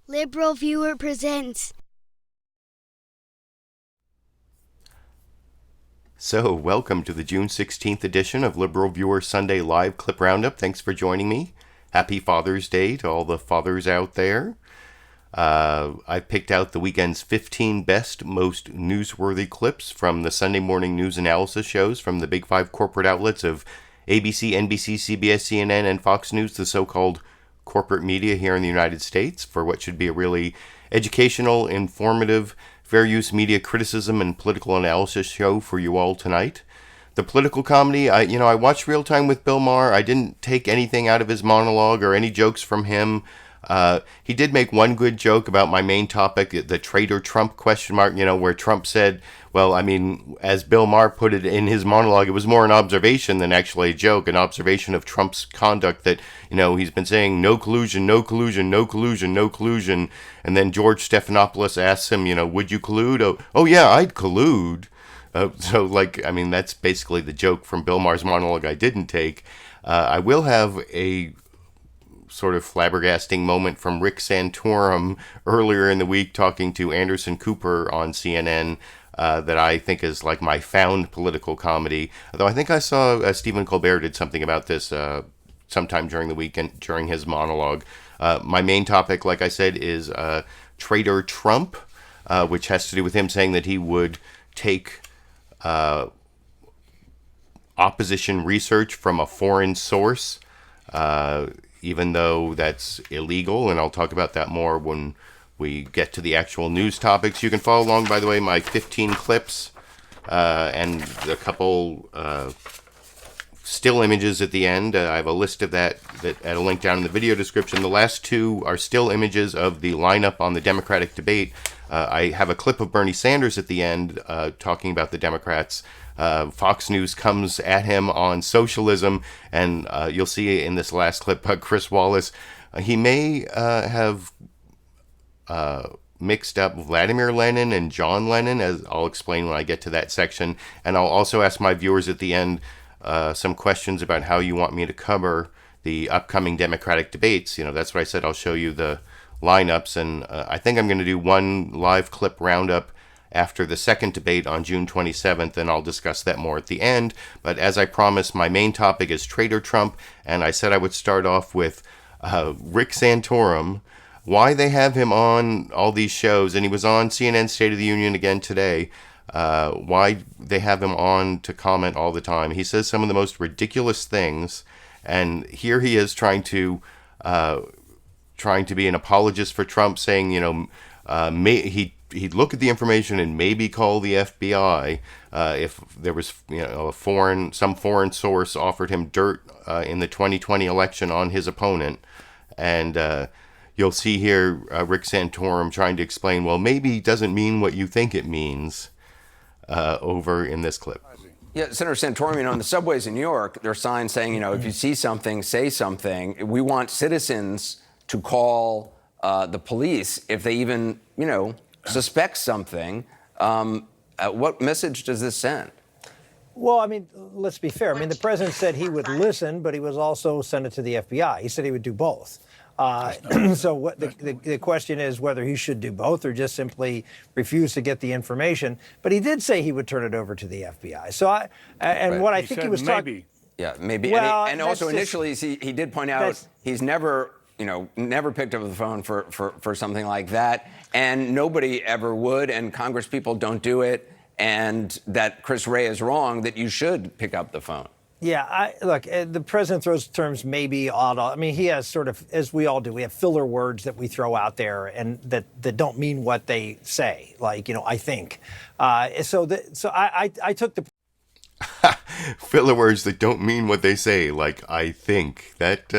LiberalViewer presents. So, welcome to the June 16th edition of LiberalViewer Sunday Live Clip Roundup. Thanks for joining me. Happy Father's Day to all the fathers out there. I picked out the weekend's 15 best, most newsworthy clips from the Sunday morning news analysis shows from the big five corporate outlets of ABC, NBC, CBS, CNN, and Fox News, the so-called corporate media here in the United States, for what should be a really educational, informative, fair use media criticism and political analysis show for you all tonight. The political comedy, I watched Real Time with Bill Maher. I didn't take anything out of his monologue or any jokes from him. He did make one good joke about my main topic, the traitor Trump question mark, where Trump said, well, I mean, as Bill Maher put it in his monologue, it was more an observation than actually a joke, an observation of Trump's conduct that, he's been saying no collusion, no collusion, no collusion, no collusion. And then George Stephanopoulos asks him, would you collude? Oh yeah, I'd collude. That's basically the joke from Bill Maher's monologue I didn't take. I will have a sort of flabbergasting moment from Rick Santorum earlier in the week talking to Anderson Cooper on CNN that I think is like my found political comedy. Although I think I saw Stephen Colbert did something about this sometime during the weekend during his monologue. My main topic, like I said, is Traitor Trump, which has to do with him saying that he would take opposition research from a foreign source, even though that's illegal, and I'll talk about that more when we get to the actual news topics. You can follow along, by the way, my 15 clips and a couple still images at the end. I have a list of that at a link down in the video description. The last two are still images of the lineup on the Democratic debate. I have a clip of Bernie Sanders at the end talking about the Democrats. Fox News comes at him on socialism, and you'll see in this last clip, Chris Wallace, he may have mixed up Vladimir Lenin and John Lennon, as I'll explain when I get to that section. And I'll also ask my viewers at the end some questions about how you want me to cover the upcoming Democratic debates. That's what I said. I'll show you the lineups, and I think I'm going to do one live clip roundup after the second debate on June 27th, and I'll discuss that more at the end. But as I promised, my main topic is Traitor Trump, and I said I would start off with Rick Santorum, why they have him on all these shows, and he was on CNN State of the Union again today, why they have him on to comment all the time. He says some of the most ridiculous things, and here he is trying to be an apologist for Trump, saying, he'd look at the information and maybe call the FBI if there was, some foreign source offered him dirt in the 2020 election on his opponent. And you'll see here Rick Santorum trying to explain, well, maybe it doesn't mean what you think it means over in this clip. Yeah, Senator Santorum, on the subways in New York, there are signs saying, if you see something, say something. We want citizens to call the police if they even, suspect something. What message does this send? Well, let's be fair. The president said he would listen, but he was also send it to the FBI. He said he would do both. So what the question is whether he should do both or just simply refuse to get the information. But he did say he would turn it over to the FBI. So what I think he was talking. Yeah, maybe. Well, and also initially he did point out he's never picked up the phone for something like that, and nobody ever would, and Congress people don't do it, and that Chris Wray is wrong, that you should pick up the phone. Yeah, look, the president throws terms maybe odd. He has sort of, as we all do, we have filler words that we throw out there and that don't mean what they say, like, I think. So I took the... Filler words that don't mean what they say, like, I think. That,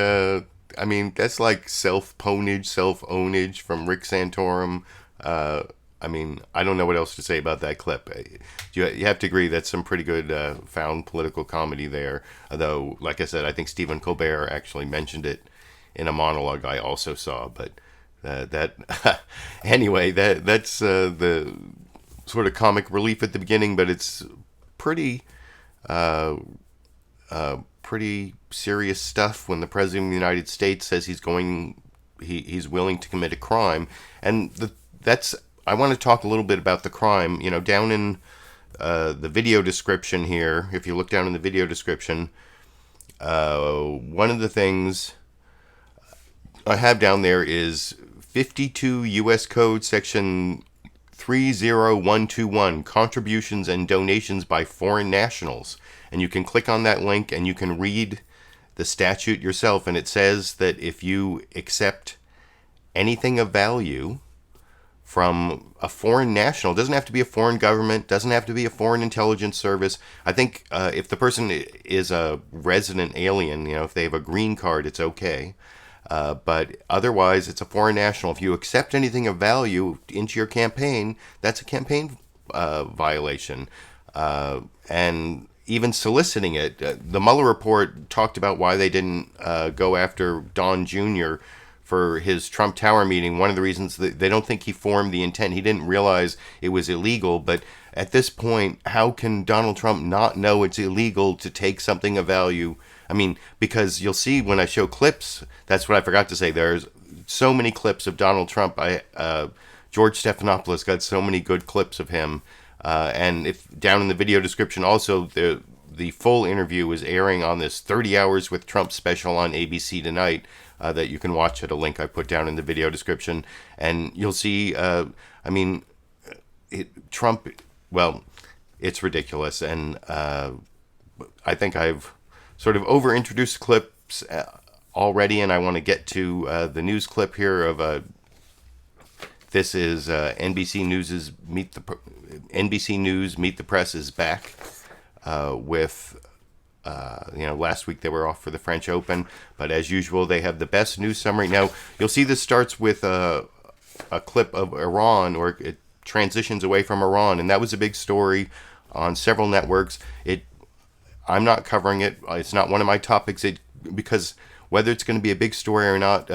that's like self-ponage, self-ownage from Rick Santorum. I don't know what else to say about that clip. You have to agree that's some pretty good found political comedy there. Although, like I said, I think Stephen Colbert actually mentioned it in a monologue I also saw. But anyway, that's the sort of comic relief at the beginning, but it's pretty pretty serious stuff when the President of the United States says he's going he's willing to commit a crime, and I want to talk a little bit about the crime. You know, down in the video description here, if you look down in the video description, one of the things I have down there is 52 U.S. Code Section 30121, contributions and donations by foreign nationals. And you can click on that link and you can read the statute yourself. And it says that if you accept anything of value from a foreign national, it doesn't have to be a foreign government, doesn't have to be a foreign intelligence service. I think if the person is a resident alien, you know, if they have a green card, it's okay. But otherwise, it's a foreign national. If you accept anything of value into your campaign, that's a campaign violation. And even soliciting it. The Mueller report talked about why they didn't go after Don Jr. for his Trump Tower meeting. One of the reasons that they don't think he formed the intent. He didn't realize it was illegal. But at this point, how can Donald Trump not know it's illegal to take something of value? I mean, because you'll see when I show clips, that's what I forgot to say. There's so many clips of Donald Trump. George Stephanopoulos got so many good clips of him. And if down in the video description, also the full interview is airing on this 30 Hours with Trump special on ABC tonight that you can watch at a link I put down in the video description. And you'll see, Trump, well, it's ridiculous. And I think I've sort of over-introduced clips already, and I want to get to the news clip here of this is NBC News Meet the Press is back with last week they were off for the French Open, but as usual they have the best news summary. Now you'll see this starts with a clip of Iran, or it transitions away from Iran, and that was a big story on several networks. I'm not covering it. It's not one of my topics. Because whether it's going to be a big story or not,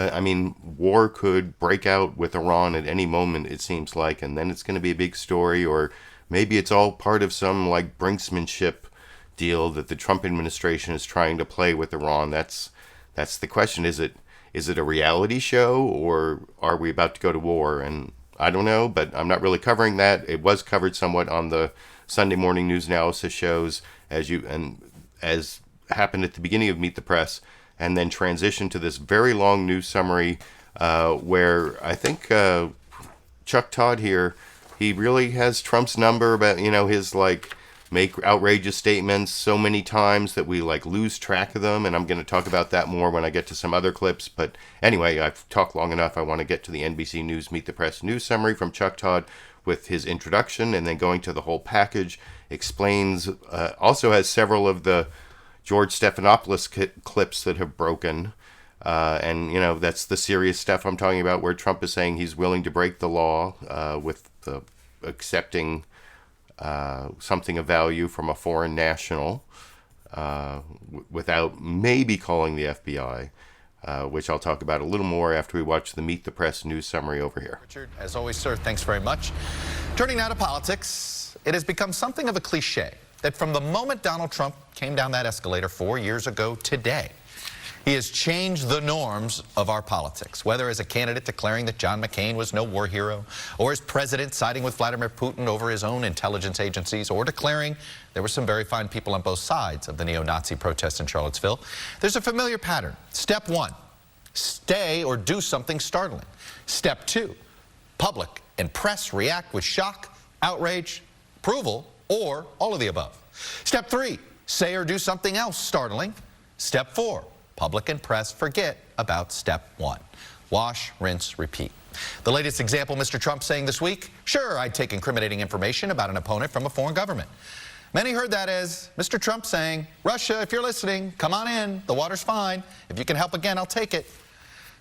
war could break out with Iran at any moment, it seems like, and then it's going to be a big story, or maybe it's all part of some like brinksmanship deal that the Trump administration is trying to play with Iran. That's the question. Is it a reality show, or are we about to go to war? And I don't know, but I'm not really covering that. It was covered somewhat on the Sunday morning news analysis shows, as happened at the beginning of Meet the Press, and then transitioned to this very long news summary where I think Chuck Todd here, he really has Trump's number about, his make outrageous statements so many times that we lose track of them. And I'm going to talk about that more when I get to some other clips. But anyway, I've talked long enough. I want to get to the NBC News Meet the Press news summary from Chuck Todd with his introduction, and then going to the whole package, explains, also has several of the George Stephanopoulos clips that have broken. And, that's the serious stuff I'm talking about, where Trump is saying he's willing to break the law with accepting something of value from a foreign national without maybe calling the FBI. Which I'll talk about a little more after we watch the Meet the Press news summary over here. Richard, as always, sir, thanks very much. Turning now to politics, it has become something of a cliche that from the moment Donald Trump came down that escalator 4 years ago today, he has changed the norms of our politics, whether as a candidate declaring that John McCain was no war hero, or as president siding with Vladimir Putin over his own intelligence agencies, or declaring there were some very fine people on both sides of the neo-Nazi protests in Charlottesville. There's a familiar pattern. Step 1, stay or do something startling. Step 2, public and press react with shock, outrage, approval, or all of the above. Step 3, say or do something else startling. Step 4, public and press forget about step 1. Wash, rinse, repeat. The latest example, Mr. Trump saying this week, sure, I'd take incriminating information about an opponent from a foreign government. Many heard that as Mr. Trump saying, Russia, if you're listening, come on in, the water's fine. If you can help again, I'll take it.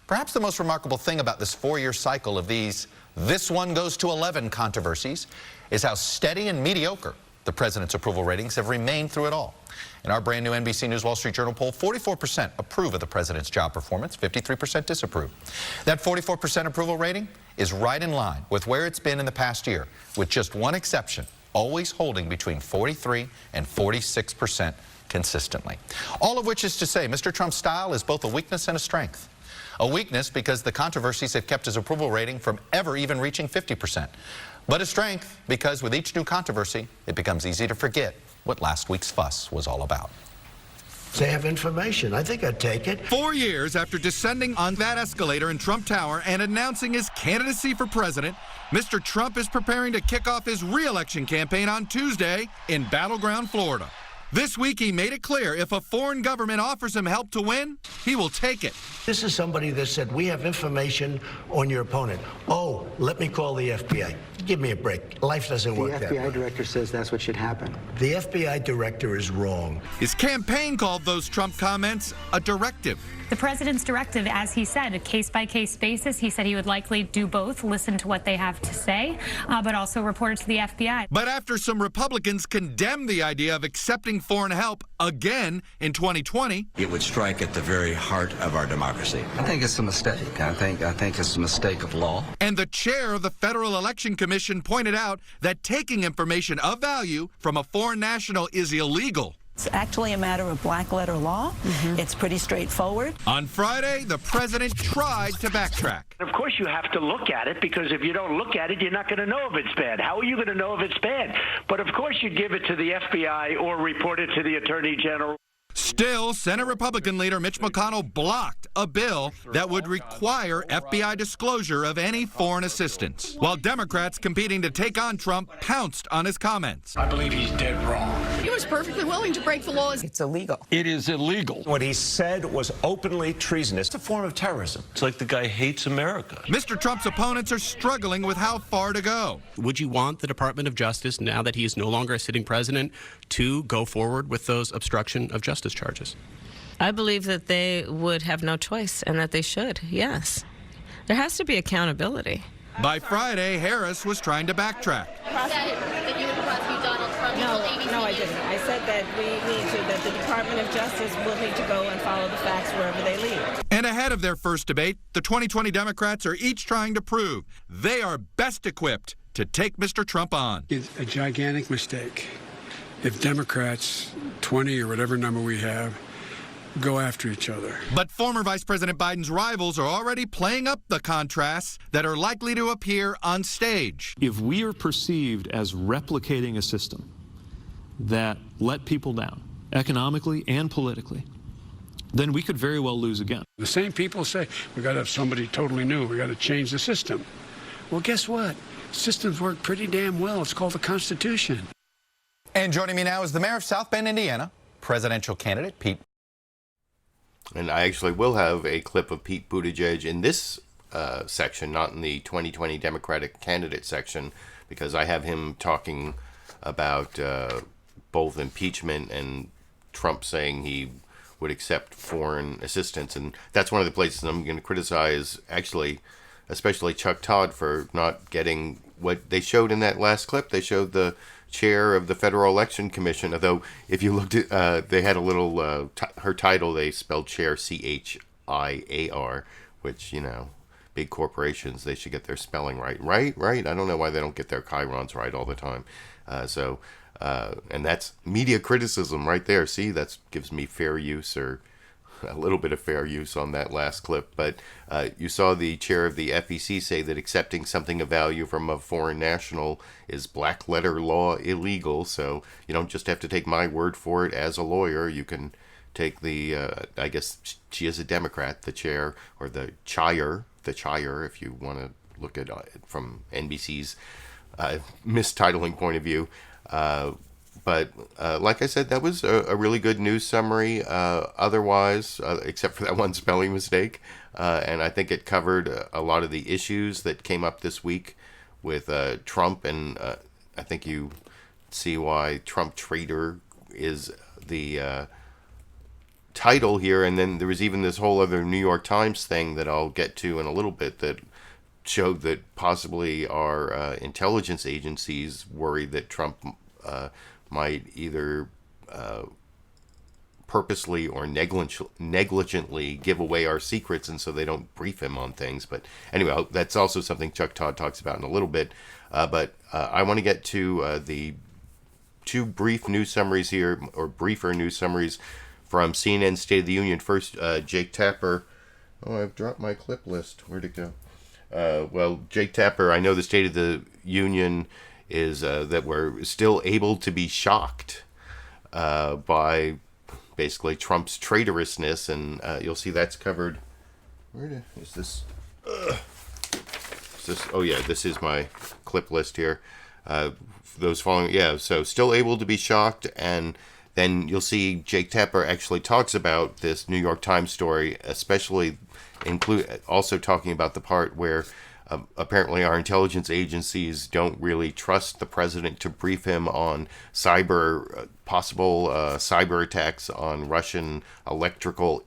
Perhaps the most remarkable thing about this 4-year cycle of these "this one goes to 11" controversies is how steady and mediocre the president's approval ratings have remained through it all. In our brand new NBC News Wall Street Journal poll, 44% approve of the president's job performance, 53% disapprove. That 44% approval rating is right in line with where it's been in the past year, with just one exception, always holding between 43 and 46% consistently. All of which is to say, Mr. Trump's style is both a weakness and a strength. A weakness because the controversies have kept his approval rating from ever even reaching 50%. But a strength because with each new controversy, it becomes easy to forget what last week's fuss was all about. They have information. I think I'd take it. 4 years after descending on that escalator in Trump Tower and announcing his candidacy for president, Mr. Trump is preparing to kick off his re-election campaign on Tuesday in battleground Florida. This week, he made it clear if a foreign government offers him help to win, he will take it. This is somebody that said, we have information on your opponent. Oh, let me call the FBI. Give me a break. Life doesn't work that way. The FBI director says that's what should happen. The FBI director is wrong. His campaign called those Trump comments a directive. The president's directive, as he said, a case-by-case basis. He said he would likely do both, listen to what they have to say, but also report it to the FBI. But after some Republicans condemned the idea of accepting foreign help again in 2020, it would strike at the very heart of our democracy. I think it's a mistake. I think it's a mistake of law. And the chair of the Federal Election Commission pointed out that taking information of value from a foreign national is illegal. It's actually a matter of black letter law. It's pretty straightforward. On Friday, the president tried to backtrack. Of course, you have to look at it, because if you don't look at it, you're not going to know if it's bad. How are you going to know if it's bad? But of course, you give it to the FBI or report it to the Attorney General. Still, Senate Republican leader Mitch McConnell blocked a bill that would require FBI disclosure of any foreign assistance, while Democrats competing to take on Trump pounced on his comments. I believe he's dead wrong. He was perfectly willing to break the laws. It's illegal. It is illegal. What he said was openly treasonous. It's a form of terrorism. It's like the guy hates America. Mr. Trump's opponents are struggling with how far to go. Would you want the Department of Justice, now that he is no longer a sitting president, to go forward with those obstruction of justice charges? I believe that they would have no choice and that they should, yes. There has to be accountability. By Friday, Harris was trying to backtrack. That you would prosecute Donald Trump. No, I didn't. I said that that the Department of Justice will need to go and follow the facts wherever they lead. And ahead of their first debate, the 2020 Democrats are each trying to prove they are best equipped to take Mr. Trump on. It's a gigantic mistake if Democrats, 20 or whatever number we have, go after each other. But former Vice President Biden's rivals are already playing up the contrasts that are likely to appear on stage. If we are perceived as replicating a system that let people down, economically and politically, then we could very well lose again. The same people say, we got to have somebody totally new, we got to change the system. Well, guess what? Systems work pretty damn well. It's called the Constitution. And joining me now is the mayor of South Bend, Indiana, presidential candidate Pete. And I actually will have a clip of Pete Buttigieg in this section, not in the 2020 Democratic candidate section, because I have him talking about both impeachment and Trump saying he would accept foreign assistance. And that's one of the places I'm going to criticize, actually, especially Chuck Todd for not getting what they showed in that last clip. They showed the chair of the Federal Election Commission, although if you looked at, they had a little, her title, they spelled chair C-H-I-A-R, which, you know, big corporations, they should get their spelling right. Right? I don't know why they don't get their chirons right all the time. And that's media criticism right there. See, that gives me fair use, or a little bit of fair use on that last clip. But you saw the chair of the FEC say that accepting something of value from a foreign national is black letter law illegal. So you don't just have to take my word for it as a lawyer. You can take the, I guess she is a Democrat, the chair, or the chire, if you want to look at it from NBC's mistitling point of view. But like I said, that was a really good news summary otherwise, except for that one spelling mistake. And I think it covered a lot of the issues that came up this week with Trump. And I think you see why Trump Traitor is the title here. And then there was even this whole other New York Times thing that I'll get to in a little bit that showed that possibly our intelligence agencies worry that Trump might either purposely or negligently give away our secrets, and so they don't brief him on things. But anyway, that's also something Chuck Todd talks about in a little bit. But I want to get to the two brief news summaries here, or briefer news summaries from CNN State of the Union. First, Jake Tapper. Oh, I've dropped my clip list. Where'd it go? Well, Jake Tapper, I know the State of the Union is that we're still able to be shocked by basically Trump's traitorousness, and you'll see that's covered. Where is this? Oh yeah, this is my clip list here. Those following, yeah, so still able to be shocked, and then you'll see Jake Tapper actually talks about this New York Times story, especially also talking about the part where apparently our intelligence agencies don't really trust the president to brief him on possible cyber attacks on Russian electrical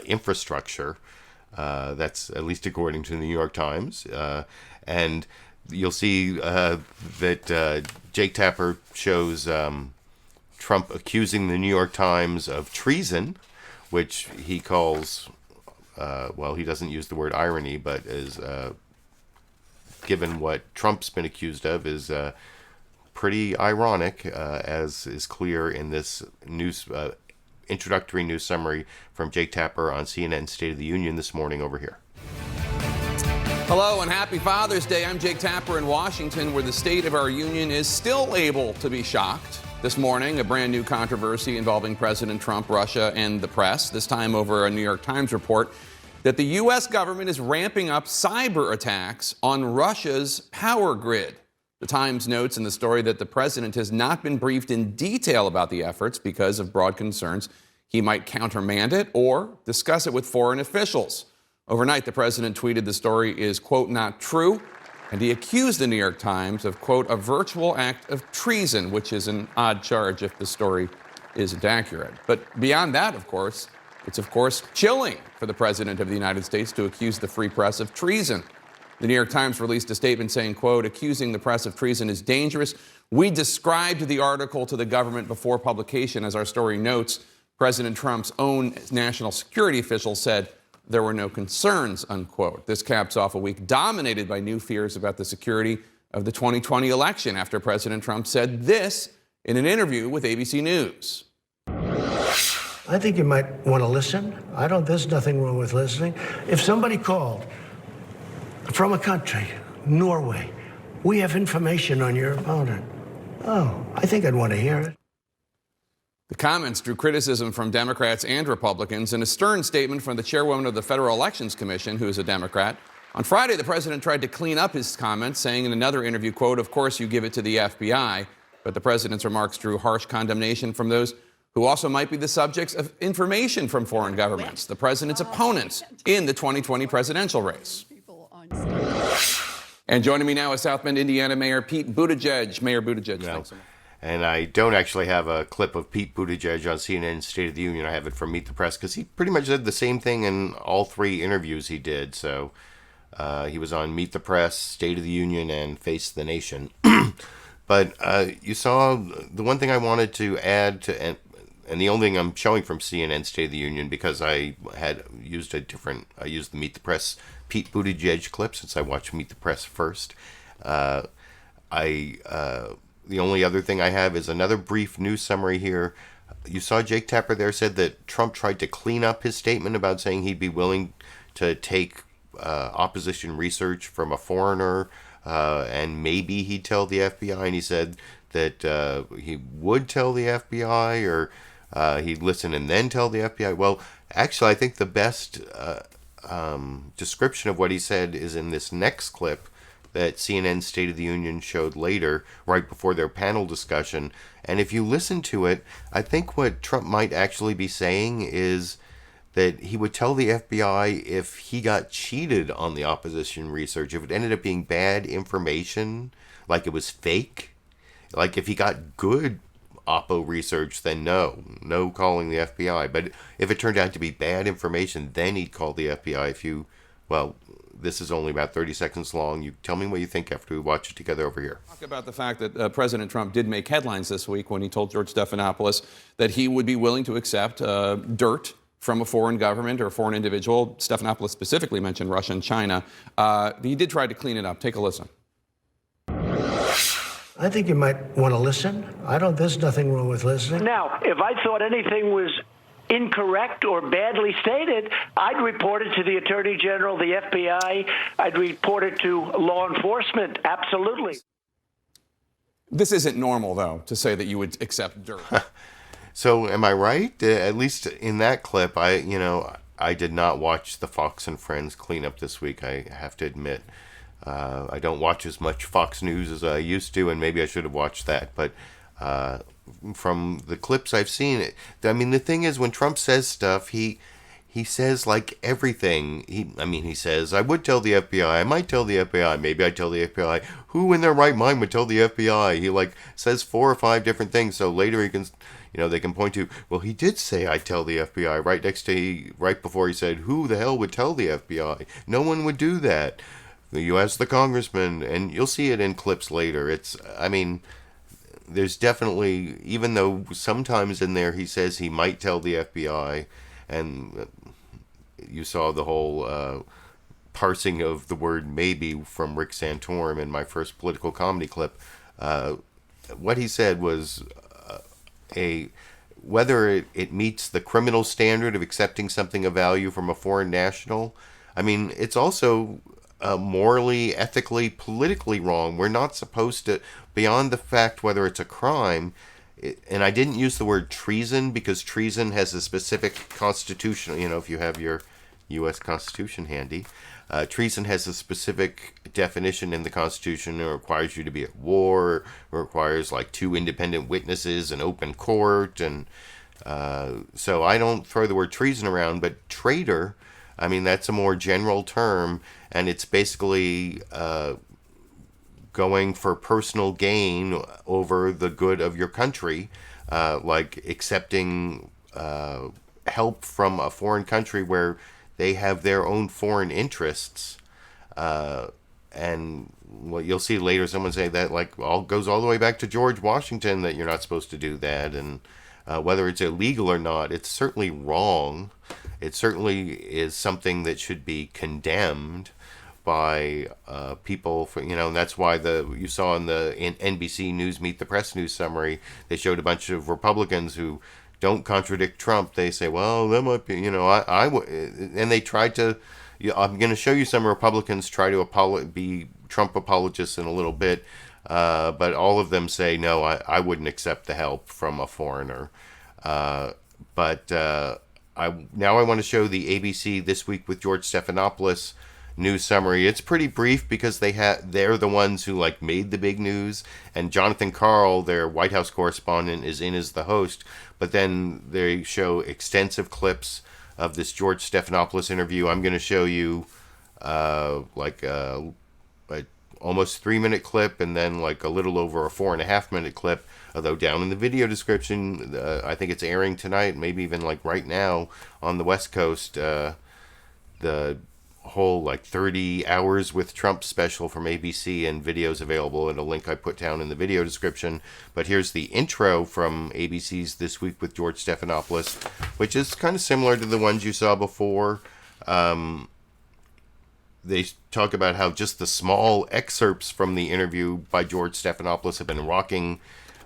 infrastructure. That's at least according to the New York Times. And you'll see that Jake Tapper shows Trump accusing the New York Times of treason, which he calls, well, he doesn't use the word irony, but is, given what Trump's been accused of, is pretty ironic, as is clear in this news introductory news summary from Jake Tapper on CNN State of the Union this morning over here. Hello and happy Father's Day. I'm Jake Tapper in Washington, where the state of our union is still able to be shocked. This morning, a brand new controversy involving President Trump, Russia, and the press, this time over a New York Times report that the U.S. government is ramping up cyber attacks on Russia's power grid. The Times notes in the story that the president has not been briefed in detail about the efforts because of broad concerns he might countermand it or discuss it with foreign officials. Overnight, the president tweeted the story is, quote, not true, and he accused the New York Times of, quote, a virtual act of treason, which is an odd charge if the story isn't accurate. But beyond that, of course, it's, of course, chilling for the president of the United States to accuse the free press of treason. The New York Times released a statement saying, quote, accusing the press of treason is dangerous. We described the article to the government before publication. As our story notes, President Trump's own national security official said there were no concerns, unquote. This caps off a week dominated by new fears about the security of the 2020 election after President Trump said this in an interview with ABC News. I think you might want to listen. There's nothing wrong with listening. If somebody called from a country, Norway, we have information on your opponent. Oh, I think I'd want to hear it. The comments drew criticism from Democrats and Republicans in a stern statement from the chairwoman of the Federal Elections Commission, who is a Democrat. On Friday, the president tried to clean up his comments, saying in another interview, quote, of course you give it to the FBI. But the president's remarks drew harsh condemnation from those who also might be the subjects of information from foreign governments, the president's opponents in the 2020 presidential race. And joining me now is South Bend, Indiana Mayor Pete Buttigieg. Mayor Buttigieg, thanks so much. And I don't actually have a clip of Pete Buttigieg on CNN State of the Union. I have it from Meet the Press because he pretty much did the same thing in all three interviews he did. So he was on Meet the Press, State of the Union, and Face the Nation. But you saw the one thing I wanted to add to, and the only thing I'm showing from CNN State of the Union, because I had used I used the Meet the Press Pete Buttigieg clip since I watched Meet the Press first. The only other thing I have is another brief news summary here. You saw Jake Tapper there said that Trump tried to clean up his statement about saying he'd be willing to take opposition research from a foreigner and maybe he'd tell the FBI. And he said that he would tell the FBI or he'd listen and then tell the FBI. Well, actually, I think the best description of what he said is in this next clip that CNN State of the Union showed later, right before their panel discussion. And if you listen to it, I think what Trump might actually be saying is that he would tell the FBI if he got cheated on the opposition research, if it ended up being bad information, like it was fake, like if he got good Oppo research, then no calling the FBI. But if it turned out to be bad information, then he'd call the FBI. This is only about 30 seconds long. You tell me what you think after we watch it together over here. Talk about the fact that President Trump did make headlines this week when he told George Stephanopoulos that he would be willing to accept dirt from a foreign government or a foreign individual. Stephanopoulos specifically mentioned Russia and China. He did try to clean it up. Take a listen. I think you might want to listen. There's nothing wrong with listening. Now, if I thought anything was incorrect or badly stated, I'd report it to the Attorney General, the FBI. I'd report it to law enforcement. Absolutely. This isn't normal, though, to say that you would accept dirt. So am I right? At least in that clip, I did not watch the Fox and Friends cleanup this week, I have to admit. I don't watch as much Fox News as I used to, and maybe I should have watched that. But from the clips I've seen, the thing is, when Trump says stuff, he says like everything. He says, I would tell the FBI, I might tell the FBI, maybe I'd tell the FBI. Who in their right mind would tell the FBI? He says 4 or 5 different things, so later he can, they can point to, well, he did say I'd tell the FBI right before he said, who the hell would tell the FBI? No one would do that. You ask the congressman, and you'll see it in clips later. There's definitely, even though sometimes in there he says he might tell the FBI, and you saw the whole parsing of the word maybe from Rick Santorum in my first political comedy clip. What he said was whether it meets the criminal standard of accepting something of value from a foreign national. It's also morally, ethically, politically wrong. We're not supposed to, beyond the fact whether it's a crime, and I didn't use the word treason because treason has a specific constitutional, if you have your U.S. Constitution handy, treason has a specific definition in the Constitution. It requires you to be at war, it requires 2 independent witnesses, an open court, and so I don't throw the word treason around, but traitor, that's a more general term, and it's basically going for personal gain over the good of your country, like accepting help from a foreign country where they have their own foreign interests. And what you'll see later, someone say that goes all the way back to George Washington, that you're not supposed to do that, and whether it's illegal or not, it's certainly wrong. It certainly is something that should be condemned by people, and that's why you saw in NBC News Meet the Press news summary, they showed a bunch of Republicans who don't contradict Trump. They say, well, that might be, and they tried to. I'm going to show you some Republicans try to be Trump apologists in a little bit, but all of them say, no, I wouldn't accept the help from a foreigner. But I want to show the ABC This Week with George Stephanopoulos news summary. It's pretty brief because they're the ones who made the big news, and Jonathan Karl, their White House correspondent, is in as the host. But then they show extensive clips of this George Stephanopoulos interview. I'm going to show you almost 3-minute clip, and then a little over a 4.5-minute clip. Although down in the video description, I think it's airing tonight, maybe even right now on the West Coast, the whole 30 hours with Trump special from ABC, and videos available at a link I put down in the video description. But here's the intro from ABC's This Week with George Stephanopoulos, which is kind of similar to the ones you saw before. They talk about how just the small excerpts from the interview by George Stephanopoulos have been rocking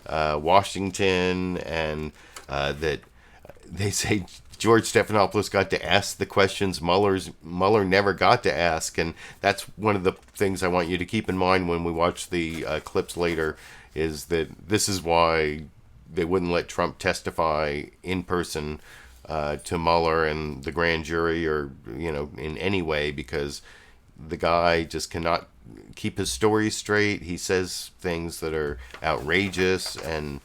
Washington, and that they say George Stephanopoulos got to ask the questions Mueller never got to ask, and that's one of the things I want you to keep in mind when we watch the clips later, is that this is why they wouldn't let Trump testify in person to Mueller and the grand jury, or in any way, because the guy just cannot keep his story straight. He says things that are outrageous, and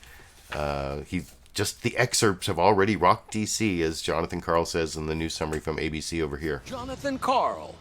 the excerpts have already rocked D.C., as Jonathan Karl says in the news summary from ABC over here. Jonathan Karl.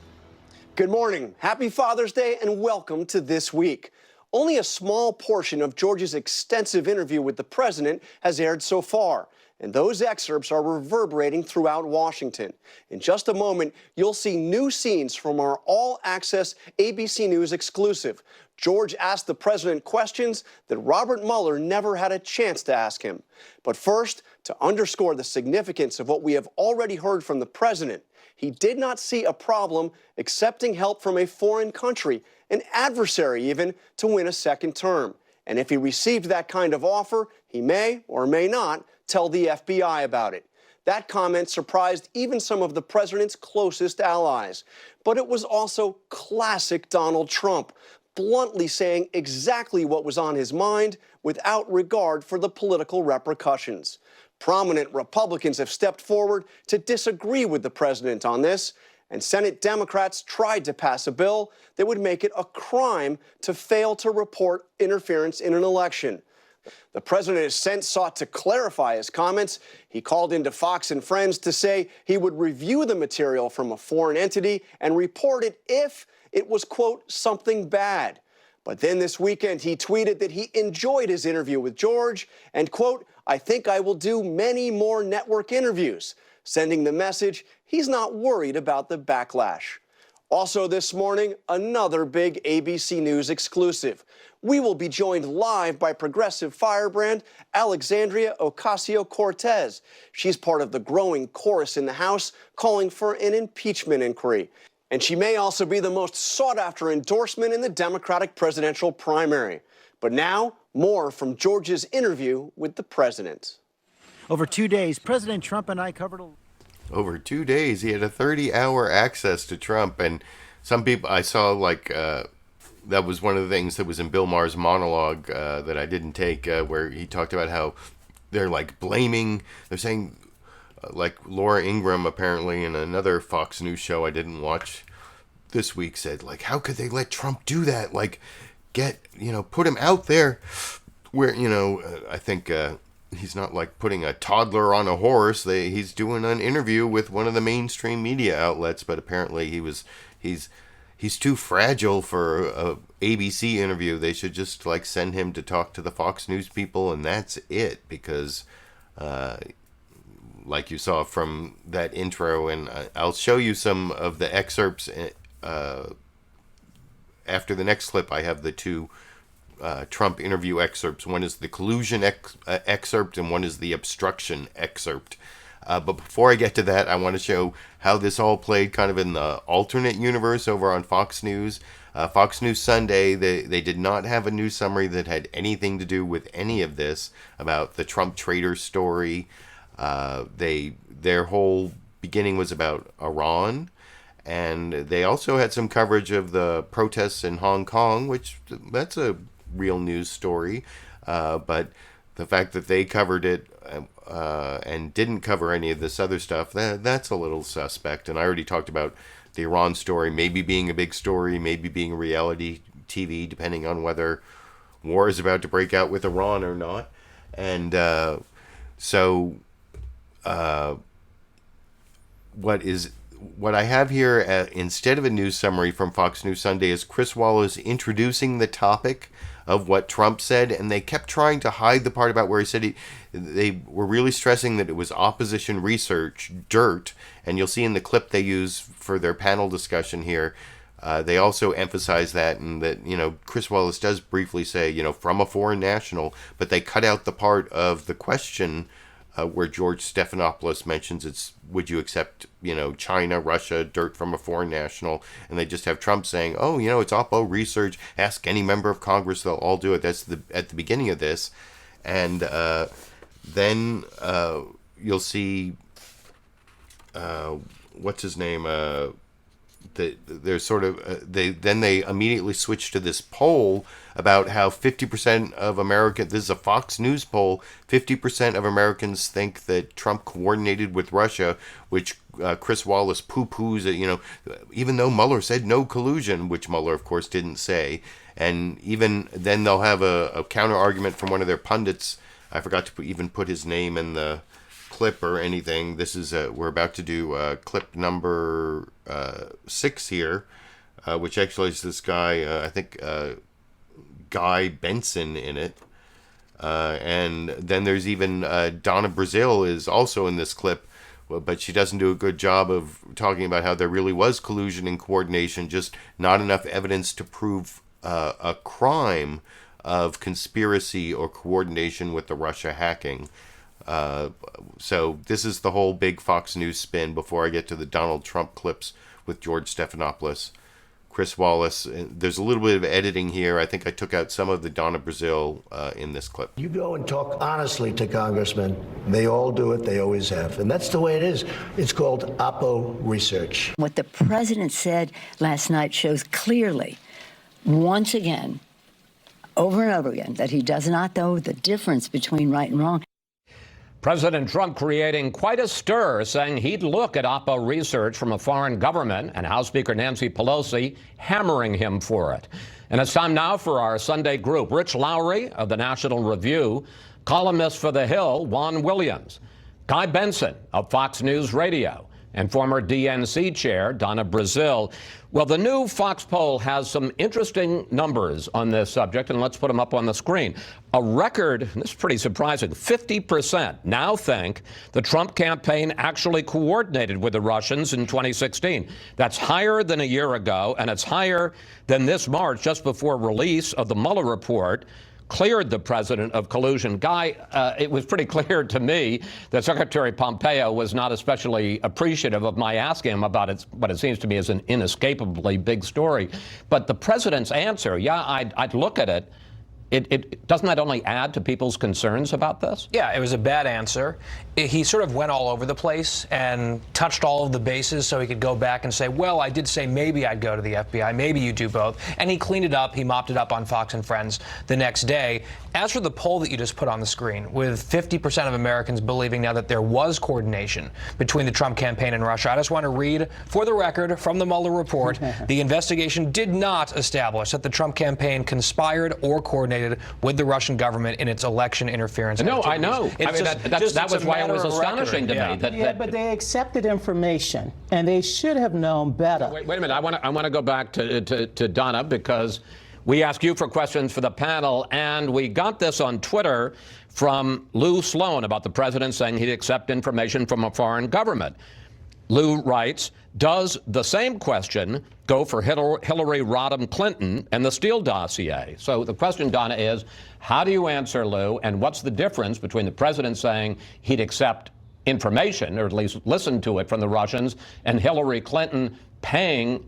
Good morning. Happy Father's Day, and welcome to This Week. Only a small portion of George's extensive interview with the president has aired so far, and those excerpts are reverberating throughout Washington. In just a moment, you'll see new scenes from our all-access ABC News exclusive. George asked the president questions that Robert Mueller never had a chance to ask him. But first, to underscore the significance of what we have already heard from the president, he did not see a problem accepting help from a foreign country, an adversary even, to win a second term. And if he received that kind of offer, he may or may not tell the FBI about it. That comment surprised even some of the president's closest allies. But it was also classic Donald Trump, bluntly saying exactly what was on his mind without regard for the political repercussions. Prominent Republicans have stepped forward to disagree with the president on this, and Senate Democrats tried to pass a bill that would make it a crime to fail to report interference in an election. The president has since sought to clarify his comments. He called into Fox and Friends to say he would review the material from a foreign entity and report it if it was, quote, something bad. But then this weekend, he tweeted that he enjoyed his interview with George and, quote, I think I will do many more network interviews, sending the message he's not worried about the backlash. Also this morning, another big ABC News exclusive. We will be joined live by progressive firebrand Alexandria Ocasio-Cortez. She's part of the growing chorus in the House calling for an impeachment inquiry. And she may also be the most sought-after endorsement in the Democratic presidential primary. But now, more from George's interview with the president. Over 2 days, President Trump and I covered Over 2 days, he had a 30-hour access to Trump. And some people, I saw that was one of the things that was in Bill Maher's monologue that I didn't take, where he talked about how they're they're saying, like Laura Ingraham apparently in another Fox News show I didn't watch this week said, how could they let Trump do that? Put him out there where, I think he's not putting a toddler on a horse. He's doing an interview with one of the mainstream media outlets, but apparently he's too fragile for a ABC interview. They should just send him to talk to the Fox News people, and that's it, because like you saw from that intro, and I'll show you some of the excerpts after the next clip. I have the two Trump interview excerpts. One is the collusion excerpt, and one is the obstruction excerpt. But before I get to that, I want to show how this all played kind of in the alternate universe over on Fox News. Fox News Sunday, they did not have a news summary that had anything to do with any of this about the Trump traitor story. Their whole beginning was about Iran, and they also had some coverage of the protests in Hong Kong, which that's a real news story. But the fact that they covered it and didn't cover any of this other stuff, that's a little suspect. And I already talked about the Iran story maybe being a big story, maybe being a reality TV, depending on whether war is about to break out with Iran or not. And what I have here instead of a news summary from Fox News Sunday is Chris Wallace introducing the topic of what Trump said, and they kept trying to hide the part about where he said they were really stressing that it was opposition research, dirt, and you'll see in the clip they use for their panel discussion here, they also emphasize that, and that, Chris Wallace does briefly say, from a foreign national, but they cut out the part of the question where George Stephanopoulos mentions would you accept, China, Russia, dirt from a foreign national, and they just have Trump saying, it's Oppo research, ask any member of Congress, they'll all do it. That's at the beginning of this. And then you'll see, what's his name, they're sort of they immediately switch to this poll about how 50% of Americans, this is a Fox News poll, 50% of Americans think that Trump coordinated with Russia, which Chris Wallace poo-poos, even though Mueller said no collusion, which Mueller of course didn't say. And even then they'll have a counter argument from one of their pundits. I forgot to even put his name in the clip or anything. This is we're about to do clip number 6 here, which actually is this guy, I think Guy Benson in it, and then there's even Donna Brazile is also in this clip, but she doesn't do a good job of talking about how there really was collusion and coordination, just not enough evidence to prove a crime of conspiracy or coordination with the Russia hacking. So this is the whole big Fox News spin before I get to the Donald Trump clips with George Stephanopoulos. Chris Wallace. There's a little bit of editing here. I think I took out some of the Donna Brazile in this clip. You go and talk honestly to congressmen. They all do it. They always have. And that's the way it is. It's called Oppo research. What the president said last night shows clearly, once again, over and over again, that he does not know the difference between right and wrong. President Trump creating quite a stir, saying he'd look at Oppo research from a foreign government, and House Speaker Nancy Pelosi hammering him for it. And it's time now for our Sunday group. Rich Lowry of the National Review, columnist for The Hill, Juan Williams, Guy Benson of Fox News Radio, and former DNC chair Donna Brazile. Well, the new Fox poll has some interesting numbers on this subject, and let's put them up on the screen. A record, this is pretty surprising, 50% now think the Trump campaign actually coordinated with the Russians in 2016. That's higher than a year ago, and it's higher than this March, just before release of the Mueller report cleared the president of collusion. Guy, it was pretty clear to me that Secretary Pompeo was not especially appreciative of my asking him about what it seems to me is an inescapably big story. But the president's answer, yeah, I'd look at it. It doesn't that only add to people's concerns about this? Yeah, it was a bad answer. He sort of went all over the place and touched all of the bases so he could go back and say, well, I did say maybe I'd go to the FBI, maybe you do both. And he cleaned it up. He mopped it up on Fox and Friends the next day. As for the poll that you just put on the screen, with 50% of Americans believing now that there was coordination between the Trump campaign and Russia, I just want to read, for the record, from the Mueller report, the investigation did not establish that the Trump campaign conspired or coordinated with the Russian government in its election interference. No, I know. I mean, that was why it was astonishing to me. But they accepted information, and they should have known better. Wait a minute. I want to go back to Donna, because we asked you for questions for the panel, and we got this on Twitter from Lou Sloan about the president saying he'd accept information from a foreign government. Lou writes, does the same question go for Hillary Rodham Clinton and the Steele dossier? So the question, Donna, is how do you answer, Lou, and what's the difference between the president saying he'd accept information, or at least listen to it from the Russians, and Hillary Clinton paying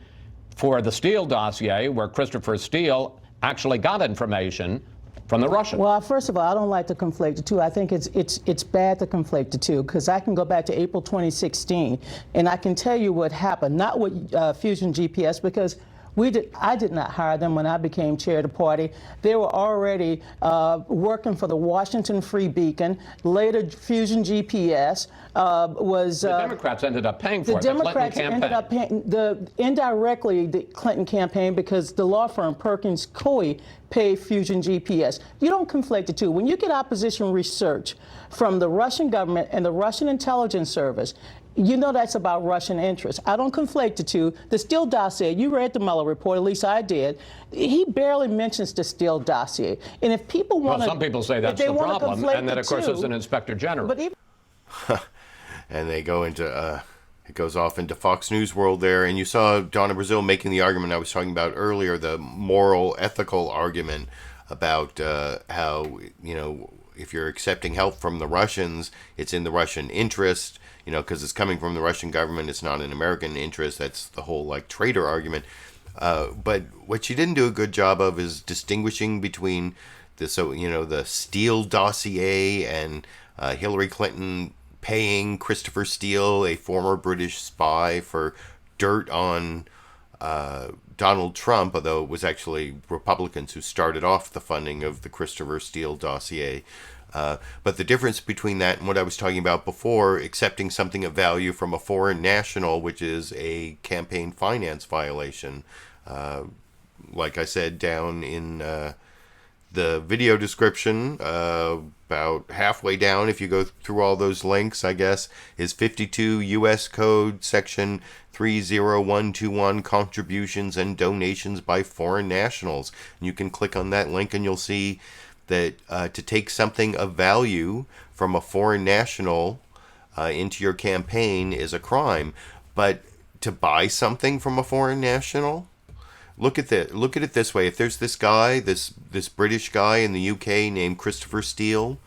for the Steele dossier, where Christopher Steele actually got information from the Russians? Well, first of all, I don't like to conflate the two. I think it's bad to conflate the two, because I can go back to April 2016 and I can tell you what happened, not with Fusion GPS, because I did not hire them when I became chair of the party. They were already working for the Washington Free Beacon. Later, Fusion GPS was... the Democrats ended up paying for it. The Democrats ended up paying indirectly the Clinton campaign, because the law firm Perkins Coie paid Fusion GPS. You don't conflate the two. When you get opposition research from the Russian government and the Russian intelligence service, you know that's about Russian interests. I don't conflate the two. The Steele dossier, you read the Mueller report, at least I did. He barely mentions the Steele dossier. And if people want to... Well, some people say that's the problem, and that, of course, it's an inspector general. But even and they go into... it goes off into Fox News world there, and you saw Donna Brazile making the argument I was talking about earlier, the moral, ethical argument about how, if you're accepting help from the Russians, it's in the Russian interest, because it's coming from the Russian government, it's not in American interest. That's the whole, traitor argument. But what she didn't do a good job of is distinguishing between the Steele dossier and Hillary Clinton paying Christopher Steele, a former British spy, for dirt on Donald Trump, although it was actually Republicans who started off the funding of the Christopher Steele dossier. But the difference between that and what I was talking about before, accepting something of value from a foreign national, which is a campaign finance violation, like I said down in the video description, about halfway down, if you go through all those links, I guess, is 52 U.S. Code Section 30121, contributions and donations by foreign nationals. And you can click on that link and you'll see that to take something of value from a foreign national into your campaign is a crime. But to buy something from a foreign national, look at it this way. If there's this guy, this British guy in the UK named Christopher Steele,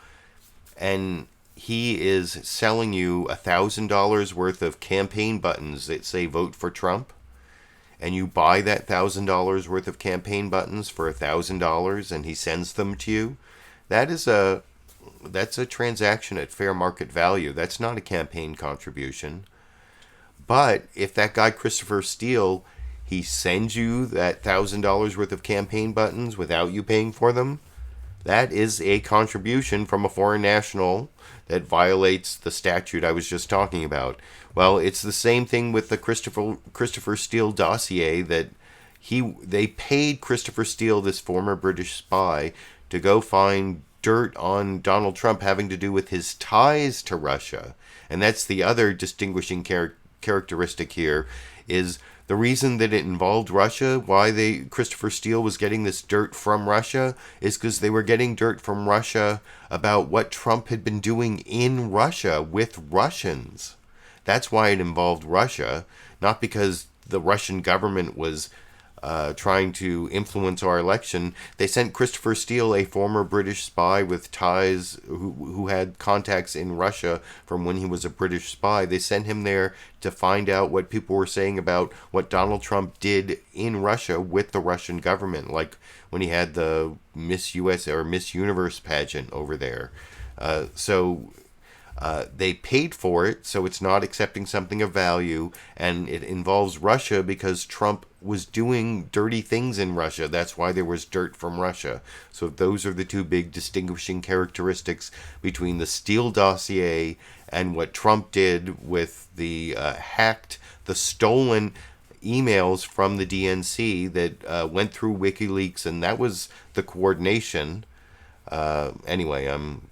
and he is selling you $1,000 worth of campaign buttons that say vote for Trump, and you buy that $1,000 worth of campaign buttons for $1,000 and he sends them to you, that's a transaction at fair market value. That's not a campaign contribution. But if that guy Christopher Steele, he sends you that $1,000 worth of campaign buttons without you paying for them, that is a contribution from a foreign national that violates the statute I was just talking about. Well, it's the same thing with the Christopher Steele dossier, that they paid Christopher Steele, this former British spy, to go find dirt on Donald Trump having to do with his ties to Russia. And that's the other distinguishing characteristic here, is the reason that it involved Russia, why Christopher Steele was getting this dirt from Russia, is because they were getting dirt from Russia about what Trump had been doing in Russia with Russians. That's why it involved Russia, not because the Russian government was trying to influence our election. They sent Christopher Steele, a former British spy with ties, who had contacts in Russia from when he was a British spy. They sent him there to find out what people were saying about what Donald Trump did in Russia with the Russian government, like when he had the Miss US or Miss Universe pageant over there. They paid for it, so it's not accepting something of value, and it involves Russia because Trump was doing dirty things in Russia. That's why there was dirt from Russia. So those are the two big distinguishing characteristics between the Steele dossier and what Trump did with the stolen emails from the DNC that went through WikiLeaks, and that was the coordination. Anyway, I'm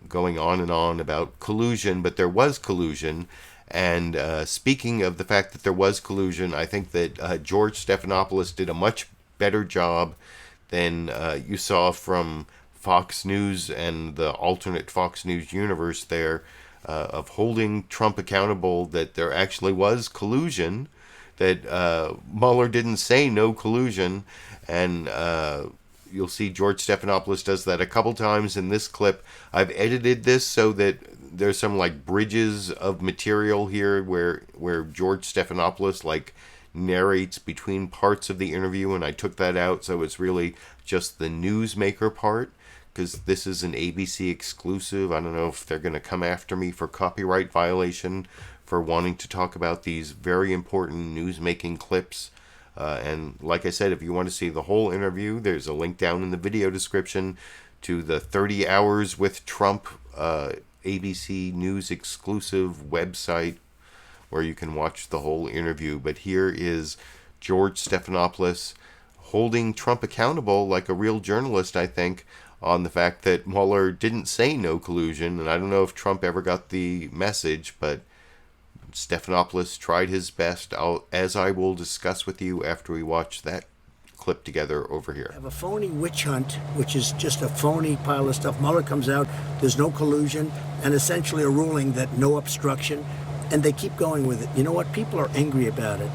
going on and on about collusion, but there was collusion. And speaking of the fact that there was collusion, I think that George Stephanopoulos did a much better job than you saw from Fox News and the alternate Fox News universe there, of holding Trump accountable that there actually was collusion, that Mueller didn't say no collusion, and you'll see George Stephanopoulos does that a couple times in this clip. I've edited this so that there's some like bridges of material here where George Stephanopoulos like narrates between parts of the interview, and I took that out so it's really just the newsmaker part, because this is an ABC exclusive. I don't know if they're going to come after me for copyright violation for wanting to talk about these very important newsmaking clips. And like I said, if you want to see the whole interview, there's a link down in the video description to the 30 Hours with Trump ABC News exclusive website where you can watch the whole interview. But here is George Stephanopoulos holding Trump accountable like a real journalist, I think, on the fact that Mueller didn't say no collusion. And I don't know if Trump ever got the message, but Stephanopoulos tried his best, as I will discuss with you after we watch that clip together over here. Have a phony witch hunt, which is just a phony pile of stuff. Mueller comes out, there's no collusion, and essentially a ruling that no obstruction, and they keep going with it. You know what? People are angry about it.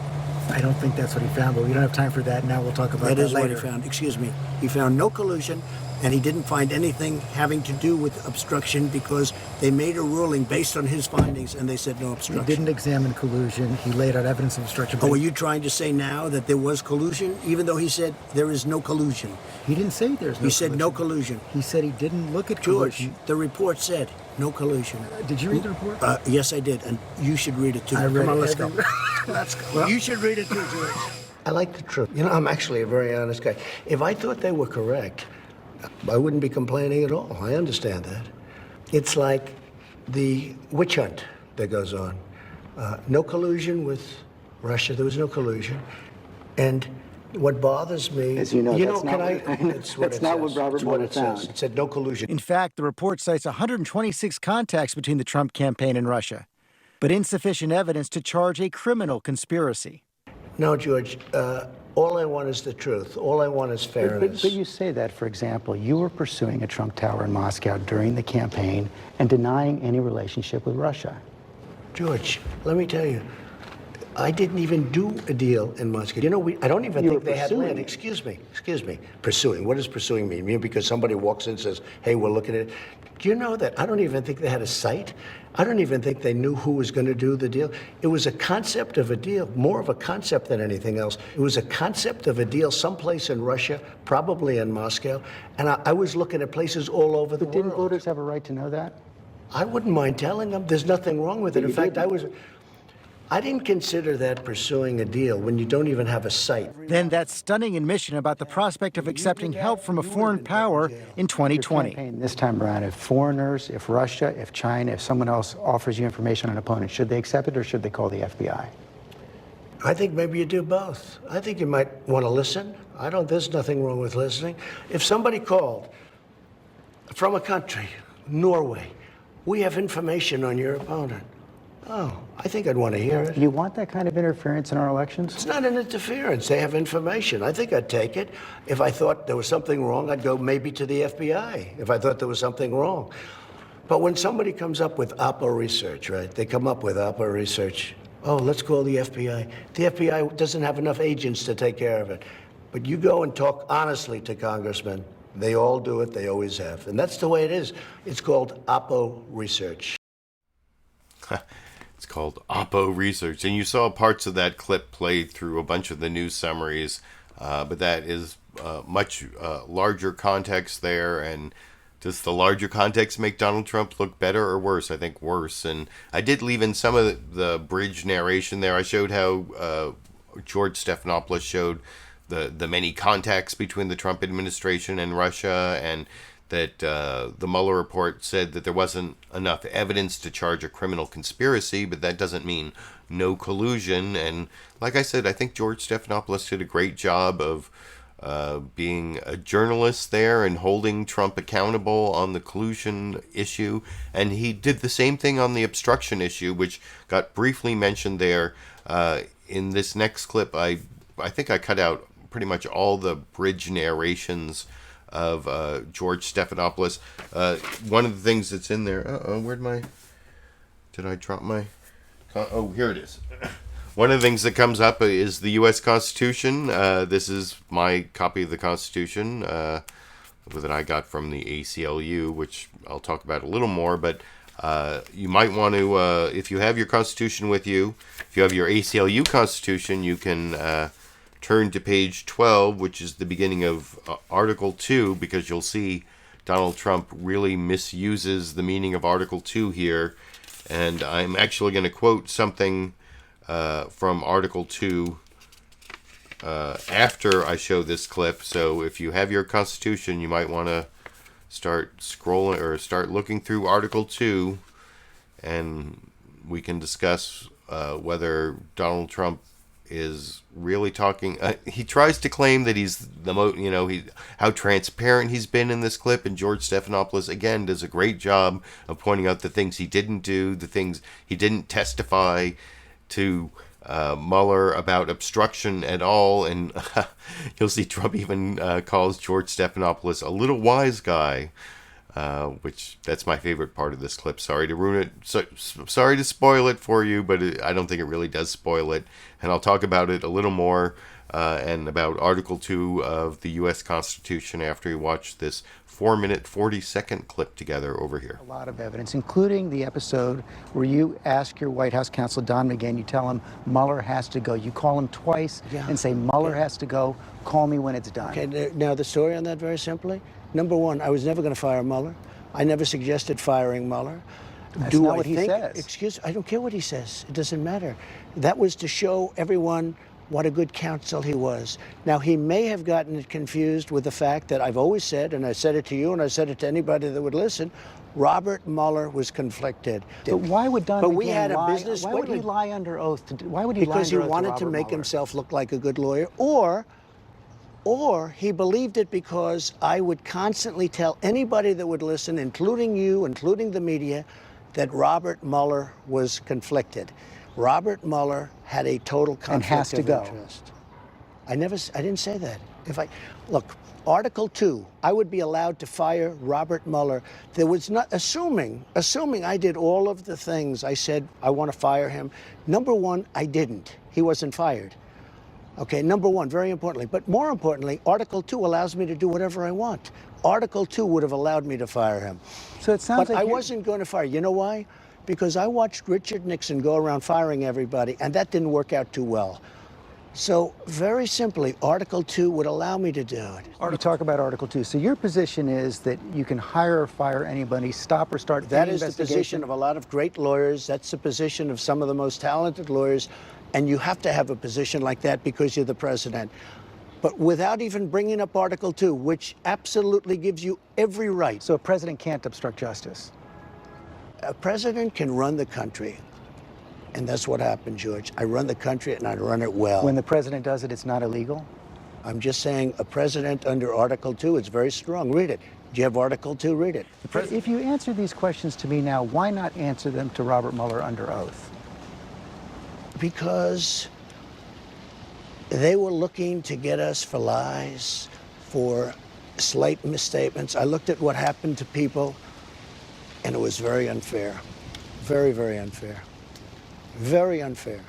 I don't think that's what he found, but we don't have time for that now. We'll talk about that later. That is what he found. Excuse me. He found no collusion, and he didn't find anything having to do with obstruction because they made a ruling based on his findings, and they said no obstruction. He didn't examine collusion. He laid out evidence of obstruction. Oh, are you trying to say now that there was collusion, even though he said there is no collusion? He didn't say there's no collusion. He said no collusion. He said he didn't look at George, collusion. the report said no collusion. Did you read the report? Yes, I did, and you should read it too. I read Come on, it. let's go. Let's go. Well, you should read it too, George. I like the truth. You know, I'm actually a very honest guy. If I thought they were correct, I wouldn't be complaining at all. I understand that. It's like the witch hunt that goes on. No collusion with Russia. There was no collusion. And what bothers me... As you know, that's not what Robert Mueller found. It said no collusion. In fact, the report cites 126 contacts between the Trump campaign and Russia, but insufficient evidence to charge a criminal conspiracy. No, George. All I want is the truth. All I want is fairness. But you say that, for example, you were pursuing a Trump Tower in Moscow during the campaign and denying any relationship with Russia. George, let me tell you, I didn't even do a deal in Moscow. You know, I don't even think they had land. it. Excuse me. Pursuing. What does pursuing mean? You mean because somebody walks in and says, hey, we're looking at it? Do you know that I don't even think they had a site? I don't even think they knew who was going to do the deal. It was a concept of a deal, more of a concept than anything else. It was a concept of a deal someplace in Russia, probably in Moscow, and I was looking at places all over the world. Didn't voters have a right to know that? I wouldn't mind telling them. There's nothing wrong with it. In fact, I didn't consider that pursuing a deal when you don't even have a site. Then that stunning admission about the prospect of accepting help from a foreign power in 2020. This time around, if foreigners, if Russia, if China, if someone else offers you information on an opponent, should they accept it or should they call the FBI? I think maybe you do both. I think you might want to listen. There's nothing wrong with listening. If somebody called from a country, Norway, we have information on your opponent. Oh, I think I'd want to hear it. You want that kind of interference in our elections? It's not an interference. They have information. I think I'd take it. If I thought there was something wrong, I'd go maybe to the FBI if I thought there was something wrong. But when somebody comes up with Oppo research, right? They come up with Oppo research. Oh, let's call the FBI. The FBI doesn't have enough agents to take care of it. But you go and talk honestly to congressmen. They all do it. They always have. And that's the way it is. It's called Oppo research. It's called Oppo Research. And you saw parts of that clip played through a bunch of the news summaries, but that is much larger context there. And does the larger context make Donald Trump look better or worse? I think worse. And I did leave in some of the bridge narration there. I showed how George Stephanopoulos showed the many contacts between the Trump administration and Russia, and that the Mueller report said that there wasn't enough evidence to charge a criminal conspiracy, but that doesn't mean no collusion. And like I said, I think George Stephanopoulos did a great job of being a journalist there and holding Trump accountable on the collusion issue. And he did the same thing on the obstruction issue, which got briefly mentioned there. In this next clip, I think I cut out pretty much all the bridge narrations of George Stephanopoulos. One of the things that's in there... Did I drop my... Oh, here it is. One of the things that comes up is the U.S. Constitution. This is my copy of the Constitution that I got from the ACLU, which I'll talk about a little more, but you might want to, if you have your Constitution with you, if you have your ACLU Constitution, you can turn to page 12, which is the beginning of Article 2, because you'll see Donald Trump really misuses the meaning of Article 2 here. And I'm actually going to quote something from Article 2 after I show this clip. So if you have your Constitution, you might want to start scrolling or start looking through Article 2, and we can discuss whether Donald Trump is really talking. He tries to claim that he's the how transparent he's been in this clip, and George Stephanopoulos again does a great job of pointing out the things he didn't do, the things he didn't testify to Mueller about obstruction at all. And you'll see Trump even calls George Stephanopoulos a little wise guy, which that's my favorite part of this clip. Sorry to ruin it. Sorry to spoil it for you, but I don't think it really does spoil it. And I'll talk about it a little more and about Article 2 of the U.S. Constitution after you watch this 4-minute, 40-second clip together over here. A lot of evidence, including the episode where you ask your White House counsel, Don McGahn, you tell him Mueller has to go. You call him twice and say, Mueller has to go. Call me when it's done. Okay, now the story on that, very simply. Number one, I was never going to fire Mueller. I never suggested firing Mueller. That's not what he says. Excuse, I don't care what he says. It doesn't matter. That was to show everyone what a good counsel he was. Now, he may have gotten it confused with the fact that I've always said, and I said it to you, and I said it to anybody that would listen, Robert Mueller was conflicted. But why would Don McGahn lie? Why would he lie under oath? Why would he lie under oath to Robert Mueller? Because he wanted to make himself look like a good lawyer, or he believed it because I would constantly tell anybody that would listen, including you, including the media, that Robert Mueller was conflicted. Robert Mueller had a total conflict of interest. I didn't say that. Look, Article 2, I would be allowed to fire Robert Mueller. There was not, assuming I did all of the things I said I want to fire him. Number one, I didn't. He wasn't fired. Okay, number one, very importantly. But more importantly, Article 2 allows me to do whatever I want. Article 2 would have allowed me to fire him. So it sounds but like I wasn't going to fire. You know why? Because I watched Richard Nixon go around firing everybody, and that didn't work out too well. So very simply, Article 2 would allow me to do it. You talk about Article 2. So your position is that you can hire or fire anybody, stop or start That any is the investigation? position of a lot of great lawyers. That's the position of some of the most talented lawyers. And you have to have a position like that because you're the president. But without even bringing up Article 2, which absolutely gives you every right. So a president can't obstruct justice? A president can run the country. And that's what happened, George. I run the country and I run it well. When the president does it, it's not illegal? I'm just saying a president under Article 2, it's very strong. Read it. Do you have Article 2? Read it. But if you answer these questions to me now, why not answer them to Robert Mueller under oath? Because they were looking to get us for lies, for slight misstatements. I looked at what happened to people, and it was very unfair. Very, very unfair. Very unfair.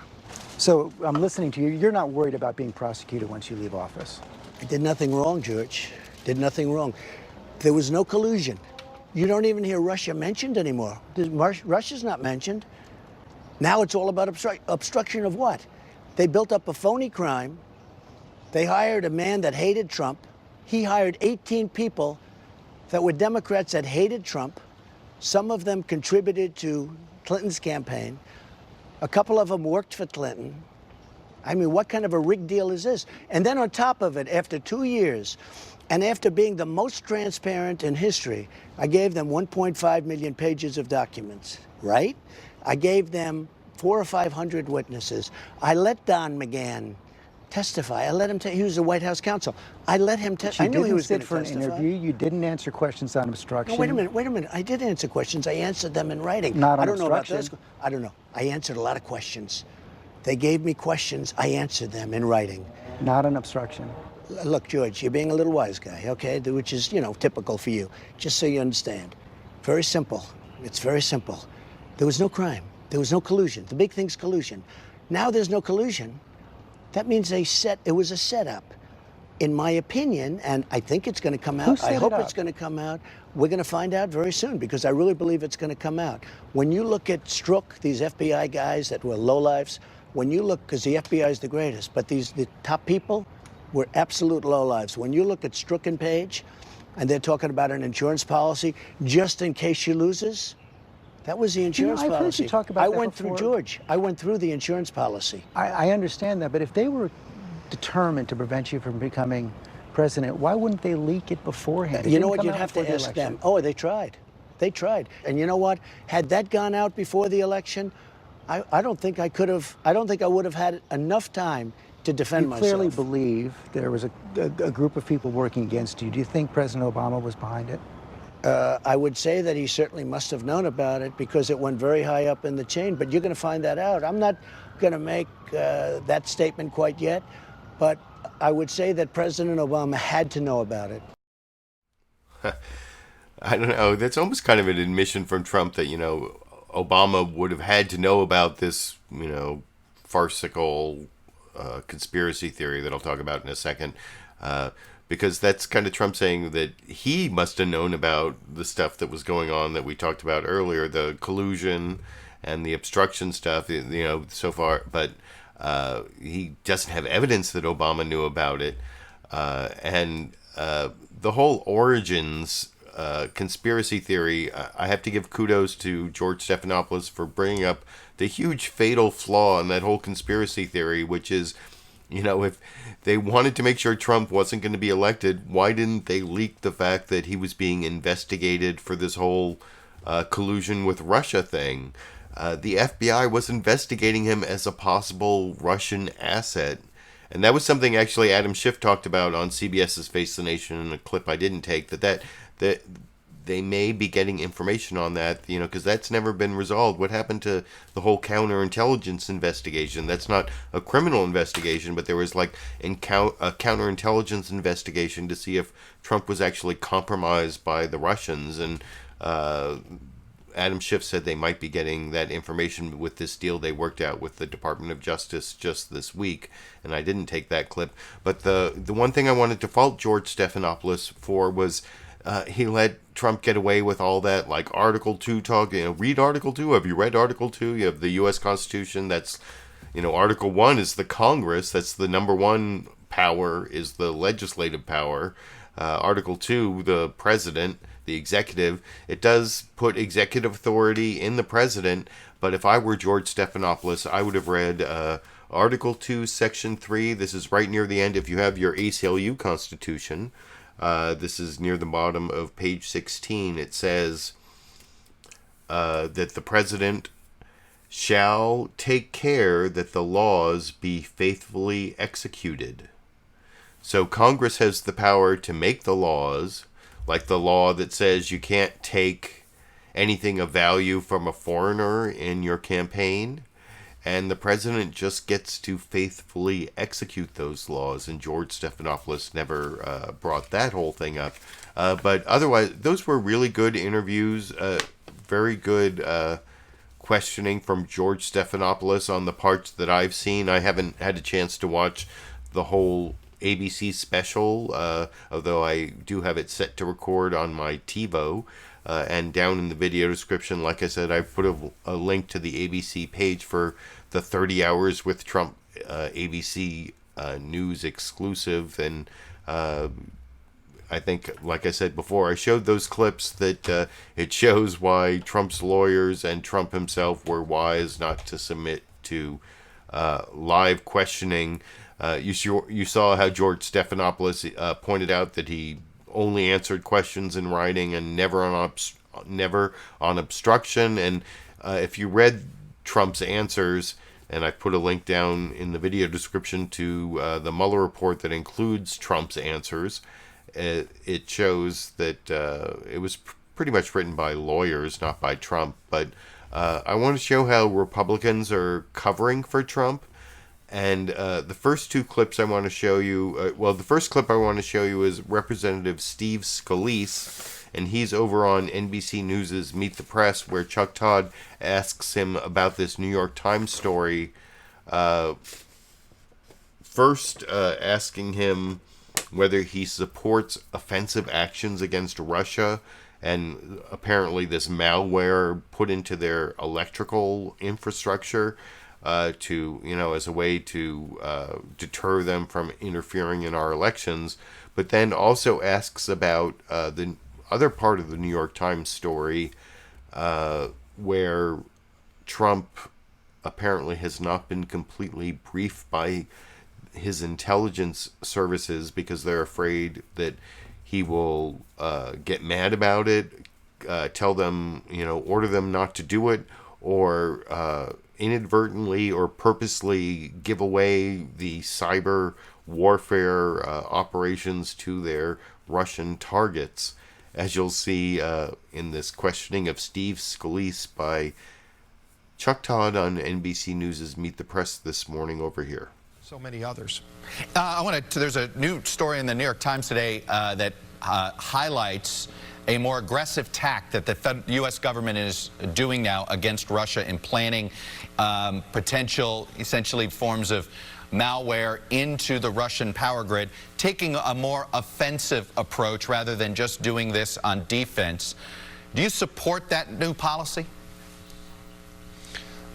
So I'm listening to you. You're not worried about being prosecuted once you leave office? I did nothing wrong, George. Did nothing wrong. There was no collusion. You don't even hear Russia mentioned anymore. Russia's not mentioned. Now it's all about obstruction of what? They built up a phony crime. They hired a man that hated Trump. He hired 18 people that were Democrats that hated Trump. Some of them contributed to Clinton's campaign. A couple of them worked for Clinton. I mean, what kind of a rigged deal is this? And then on top of it, after 2 years, and after being the most transparent in history, I gave them 1.5 million pages of documents, right? I gave them 400 or 500 witnesses. I let Don McGahn testify. I let him he was the White House counsel. I let him testify. I knew he was going to for an testify. interview. You didn't answer questions on obstruction. No, wait a minute. I did answer questions. I answered them in writing. Not on I don't know about obstruction. this. I don't know. I answered a lot of questions. They gave me questions. I answered them in writing. Not on obstruction. Look, George, you're being a little wise guy, okay? Which is, typical for you. Just so you understand. Very simple. It's very simple. There was no crime. There was no collusion. The big thing's collusion. Now there's no collusion. That means it was a setup. In my opinion, and I think it's going to come out. I hope it's going to come out. We're going to find out very soon because I really believe it's going to come out. When you look at Strzok, these FBI guys that were lowlifes, when you look, because the FBI is the greatest, but the top people were absolute lowlifes. When you look at Strzok and Page, and they're talking about an insurance policy just in case she loses, that was the insurance I've policy. heard you talk about I that went before. through, George, I went through the insurance policy. I understand that, but if they were determined to prevent you from becoming president, why wouldn't they leak it beforehand? You know what? You'd have to ask them. Oh, they tried. They tried. And you know what? Had that gone out before the election, I don't think I could have. I don't think I would have had enough time to defend myself. You clearly believe there was a group of people working against you. Do you think President Obama was behind it? I would say that he certainly must have known about it because it went very high up in the chain. But you're going to find that out. I'm not going to make that statement quite yet. But I would say that President Obama had to know about it. I don't know. That's almost kind of an admission from Trump that, Obama would have had to know about this, farcical conspiracy theory that I'll talk about in a second. Because that's kind of Trump saying that he must have known about the stuff that was going on that we talked about earlier, the collusion and the obstruction stuff, so far. But he doesn't have evidence that Obama knew about it. And the whole origins conspiracy theory, I have to give kudos to George Stephanopoulos for bringing up the huge fatal flaw in that whole conspiracy theory, which is, if they wanted to make sure Trump wasn't going to be elected, why didn't they leak the fact that he was being investigated for this whole collusion with Russia thing? The FBI was investigating him as a possible Russian asset. And that was something actually Adam Schiff talked about on CBS's Face the Nation in a clip I didn't take, that they may be getting information on that, because that's never been resolved. What happened to the whole counterintelligence investigation? That's not a criminal investigation, but there was like a counterintelligence investigation to see if Trump was actually compromised by the Russians. And Adam Schiff said they might be getting that information with this deal they worked out with the Department of Justice just this week, and I didn't take that clip. But the one thing I wanted to fault George Stephanopoulos for was he let Trump get away with all that, like Article 2 talk. Read Article 2. Have you read Article 2? You have the U.S. Constitution. That's, Article 1 is the Congress. That's the number one power, is the legislative power. Article 2, the president, the executive. It does put executive authority in the president, but if I were George Stephanopoulos, I would have read Article 2, Section 3. This is right near the end. If you have your ACLU Constitution, this is near the bottom of page 16. It says that the president shall take care that the laws be faithfully executed. So Congress has the power to make the laws, like the law that says you can't take anything of value from a foreigner in your campaign. And the president just gets to faithfully execute those laws. And George Stephanopoulos never brought that whole thing up. But otherwise, those were really good interviews. Very good questioning from George Stephanopoulos on the parts that I've seen. I haven't had a chance to watch the whole ABC special, although I do have it set to record on my TiVo. And down in the video description, like I said, I put a link to the ABC page for the 30 Hours with Trump ABC News exclusive. And I think, like I said before, I showed those clips that it shows why Trump's lawyers and Trump himself were wise not to submit to live questioning. You saw how George Stephanopoulos pointed out that he only answered questions in writing and never on obstruction. And if you read Trump's answers, and I put a link down in the video description to the Mueller report that includes Trump's answers, it shows that it was pretty much written by lawyers, not by Trump. But I want to show how Republicans are covering for Trump. And the first two clips I want to show you, the first clip I want to show you is Representative Steve Scalise, and he's over on NBC News' Meet the Press, where Chuck Todd asks him about this New York Times story. First, asking him whether he supports offensive actions against Russia, and apparently this malware put into their electrical infrastructure. As a way to deter them from interfering in our elections, but then also asks about the other part of the New York Times story where Trump apparently has not been completely briefed by his intelligence services because they're afraid that he will get mad about it, tell them, order them not to do it, or inadvertently or purposely give away the cyber warfare operations to their Russian targets, as you'll see in this questioning of Steve Scalise by Chuck Todd on NBC News' Meet the Press this morning over here. So many others. There's a new story in the New York Times today that highlights a more aggressive tack that the U.S. government is doing now against Russia in planning potential, essentially, forms of malware into the Russian power grid, taking a more offensive approach rather than just doing this on defense. Do you support that new policy?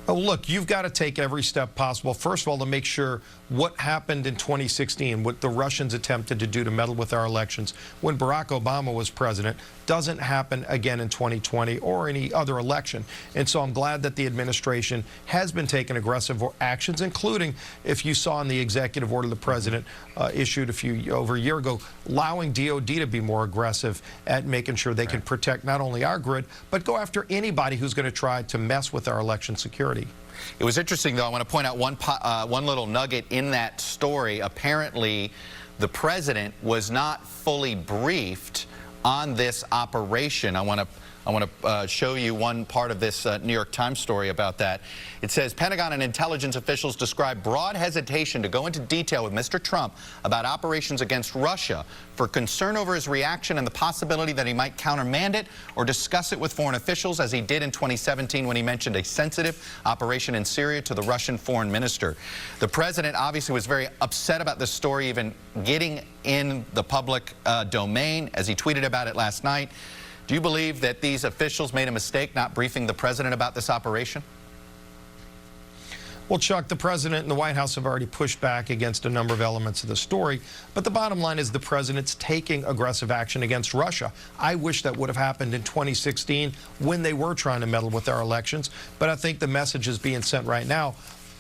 Oh, look, you've got to take every step possible, first of all, to make sure what happened in 2016, what the Russians attempted to do to meddle with our elections when Barack Obama was president, doesn't happen again in 2020 or any other election. And so I'm glad that the administration has been taking aggressive actions, including, if you saw in the executive order the president issued over a year ago, allowing DOD to be more aggressive at making sure they can protect not only our grid, but go after anybody who's going to try to mess with our election security. It was interesting, though. I want to point out one little nugget in that story. Apparently, the president was not fully briefed on this operation. I want to show you one part of this New York Times story about that. It says Pentagon and intelligence officials describe broad hesitation to go into detail with Mr. Trump about operations against Russia for concern over his reaction and the possibility that he might countermand it or discuss it with foreign officials, as he did in 2017 when he mentioned a sensitive operation in Syria to the Russian foreign minister. The president obviously was very upset about this story even getting in the public domain, as he tweeted about it last night. Do you believe that these officials made a mistake not briefing the president about this operation? Well, Chuck, the president and the White House have already pushed back against a number of elements of the story, but the bottom line is the president's taking aggressive action against Russia. I wish that would have happened in 2016 when they were trying to meddle with our elections, but I think the message is being sent right now.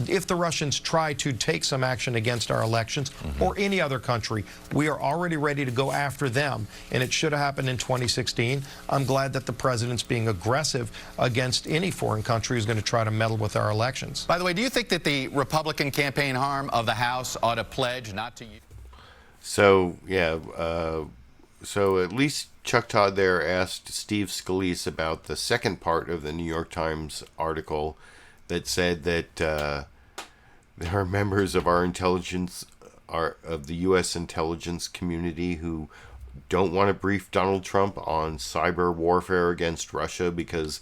If the Russians try to take some action against our elections or any other country, we are already ready to go after them, and it should have happened in 2016. I'm glad that the president's being aggressive against any foreign country who's going to try to meddle with our elections. By the way, do you think that the Republican campaign arm of the House ought to pledge not to use... So, yeah, so at least Chuck Todd there asked Steve Scalise about the second part of the New York Times article that said that there are members of our intelligence, of the U.S. intelligence community, who don't want to brief Donald Trump on cyber warfare against Russia because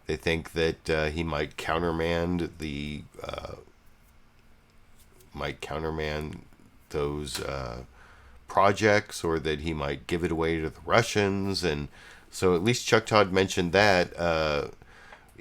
they think that he might countermand those projects, or that he might give it away to the Russians. And so at least Chuck Todd mentioned that.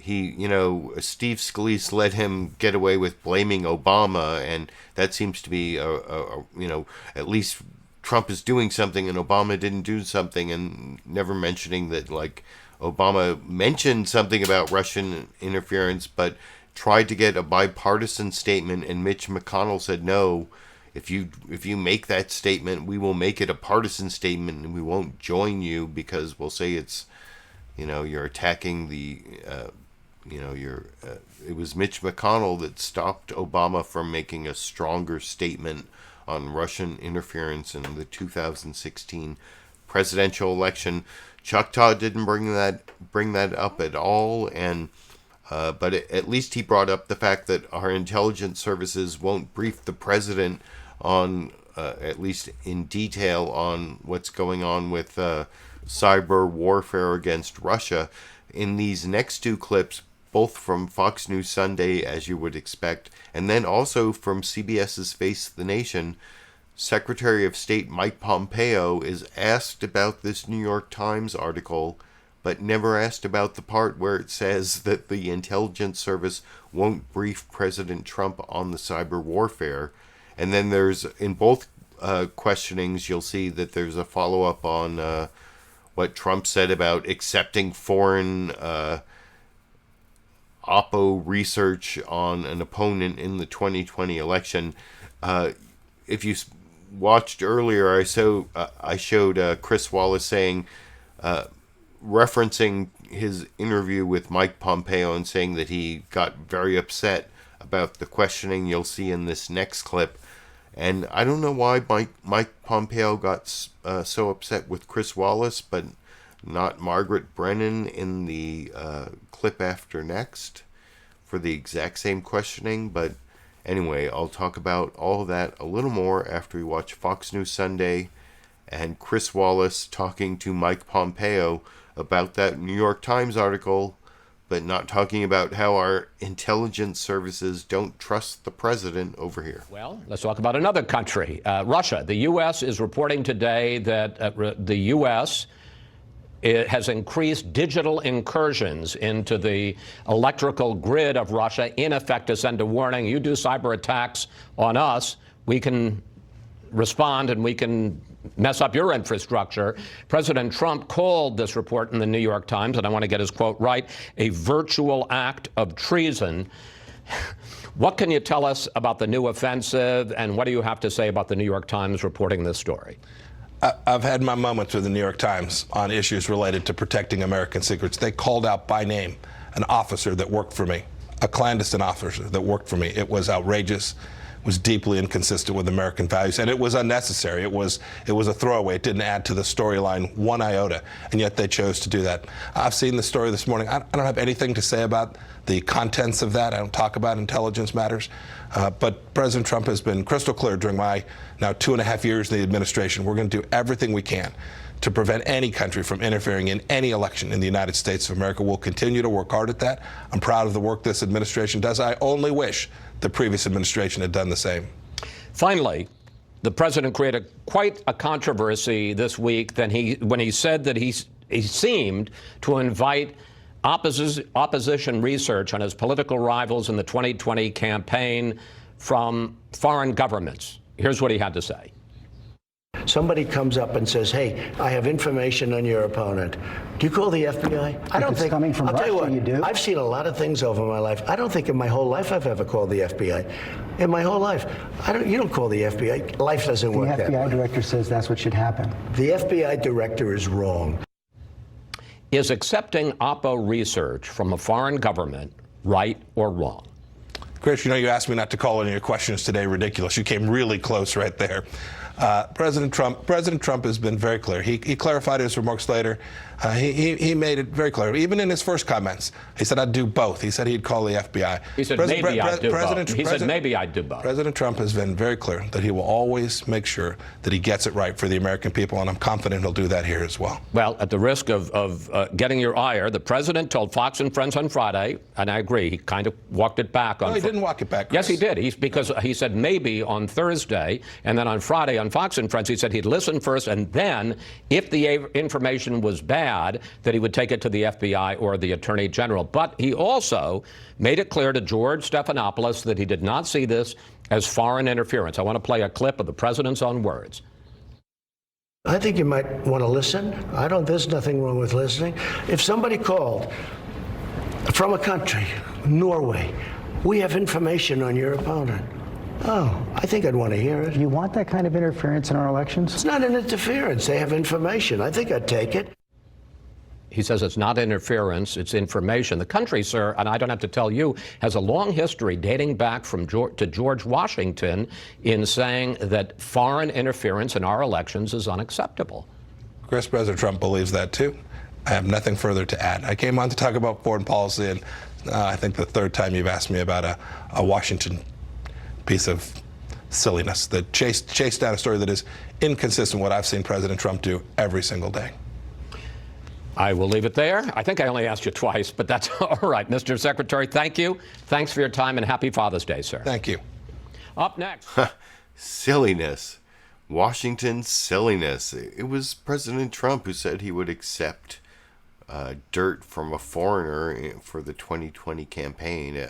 Steve Scalise let him get away with blaming Obama, and that seems to be, at least Trump is doing something and Obama didn't do something, and never mentioning that, like, Obama mentioned something about Russian interference, but tried to get a bipartisan statement, and Mitch McConnell said, no, if you make that statement, we will make it a partisan statement, and we won't join you because we'll say it's, you're attacking the... it was Mitch McConnell that stopped Obama from making a stronger statement on Russian interference in the 2016 presidential election. Chuck Todd didn't bring that up at all, and but at least he brought up the fact that our intelligence services won't brief the president on, at least in detail, on what's going on with cyber warfare against Russia. In these next two clips, both from Fox News Sunday, as you would expect, and then also from CBS's Face the Nation, Secretary of State Mike Pompeo is asked about this New York Times article, but never asked about the part where it says that the intelligence service won't brief President Trump on the cyber warfare. And then there's, in both questionings, you'll see that there's a follow-up on what Trump said about accepting foreign Oppo research on an opponent in the 2020 election. If you watched earlier, I showed Chris Wallace saying, referencing his interview with Mike Pompeo and saying that he got very upset about the questioning you'll see in this next clip. And I don't know why Mike Pompeo got so upset with Chris Wallace, but not Margaret Brennan in the clip after next for the exact same questioning. But anyway, I'll talk about all of that a little more after we watch Fox News Sunday and Chris Wallace talking to Mike Pompeo about that New York Times article, but not talking about how our intelligence services don't trust the president over here. Well, let's talk about another country, Russia. The U.S. is reporting today that the U.S. has increased digital incursions into the electrical grid of Russia, in effect to send a warning: you do cyber attacks on us, we can respond and we can mess up your infrastructure. President Trump called this report in the New York Times, and I want to get his quote right, a virtual act of treason. What can you tell us about the new offensive, and what do you have to say about the New York Times reporting this story? I've had my moments with the New York Times on issues related to protecting American secrets. They called out by name an officer that worked for me, a clandestine officer that worked for me. It was outrageous. was deeply inconsistent with American values, and it was unnecessary. It was a throwaway. It didn't add to the storyline one iota, and yet they chose to do that. I've seen the story this morning. I don't have anything to say about the contents of that. I don't talk about intelligence matters, but President Trump has been crystal clear during my now 2.5 years in the administration. We're going to do everything we can to prevent any country from interfering in any election in the United States of America. We'll continue to work hard at that. I'm proud of the work this administration does. I only wish the previous administration had done the same. Finally, the president created quite a controversy this week when he said that he seemed to invite opposition research on his political rivals in the 2020 campaign from foreign governments. Here's what he had to say. Somebody comes up and says, hey, I have information on your opponent. Do you call the FBI? I don't think. Coming from I'll tell you Russia, what, you do. I've seen a lot of things over my life. I don't think in my whole life I've ever called the FBI. In my whole life. You don't call the FBI. Life doesn't work that way. The FBI director says that's what should happen. The FBI director is wrong. Is accepting Oppo research from a foreign government right or wrong? Chris, you know you asked me not to call any of your questions today ridiculous. You came really close right there. President Trump has been very clear. He clarified his remarks later. He made it very clear. Even in his first comments, he said, I'd do both. He said he'd call the FBI. He said, maybe I'd do both. He said, maybe I'd do both. President Trump has been very clear that he will always make sure that he gets it right for the American people, and I'm confident he'll do that here as well. Well, at the risk of getting your ire, the president told Fox and Friends on Friday, and I agree, he kind of walked it back. No, he didn't walk it back, Chris. Yes, he did. Because he said maybe on Thursday, and then on Friday on Fox and Friends, he said he'd listen first, and then, if the information was bad, that he would take it to the FBI or the Attorney General. But he also made it clear to George Stephanopoulos that he did not see this as foreign interference. I want to play a clip of the president's own words. I think you might want to listen. There's nothing wrong with listening. If somebody called from a country, Norway, we have information on your opponent. Oh, I think I'd want to hear it. You want that kind of interference in our elections? It's not an interference. They have information. I think I'd take it. He says it's not interference, it's information. The country, sir, and I don't have to tell you, has a long history dating back to George Washington in saying that foreign interference in our elections is unacceptable. Chris, President Trump believes that too. I have nothing further to add. I came on to talk about foreign policy, and I think the third time you've asked me about a Washington piece of silliness that chased down a story that is inconsistent with what I've seen President Trump do every single day. I will leave it there. I think I only asked you twice, but that's all right. Mr. Secretary, thank you. Thanks for your time, and happy Father's Day, sir. Thank you. Up next. Silliness. Washington silliness. It was President Trump who said he would accept dirt from a foreigner for the 2020 campaign.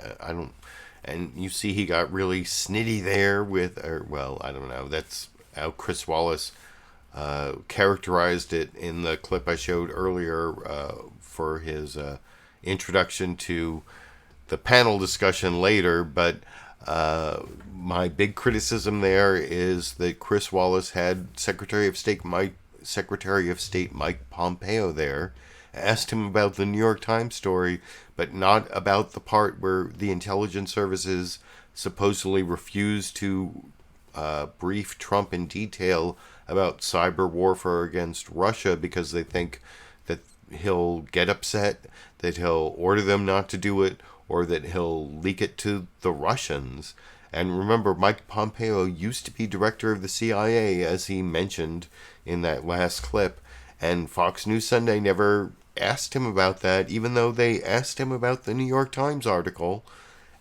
And you see he got really snitty there with, I don't know. That's how Chris Wallace characterized it in the clip I showed earlier for his introduction to the panel discussion later. But my big criticism there is that Chris Wallace had Secretary of State Mike Pompeo there, asked him about the New York Times story, but not about the part where the intelligence services supposedly refused to brief Trump in detail about cyber warfare against Russia because they think that he'll get upset, that he'll order them not to do it, or that he'll leak it to the Russians. And remember, Mike Pompeo used to be director of the CIA, as he mentioned in that last clip, and Fox News Sunday never asked him about that, even though they asked him about the New York Times article.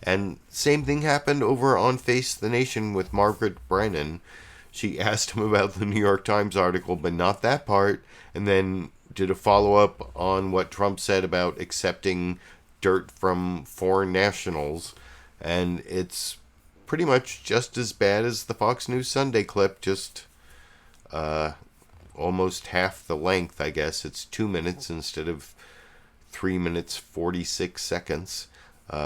And same thing happened over on Face the Nation with Margaret Brennan. She asked him about the New York Times article, but not that part, and then did a follow-up on what Trump said about accepting dirt from foreign nationals. And it's pretty much just as bad as the Fox News Sunday clip, just almost half the length, I guess. It's 2 minutes instead of 3 minutes 46 seconds,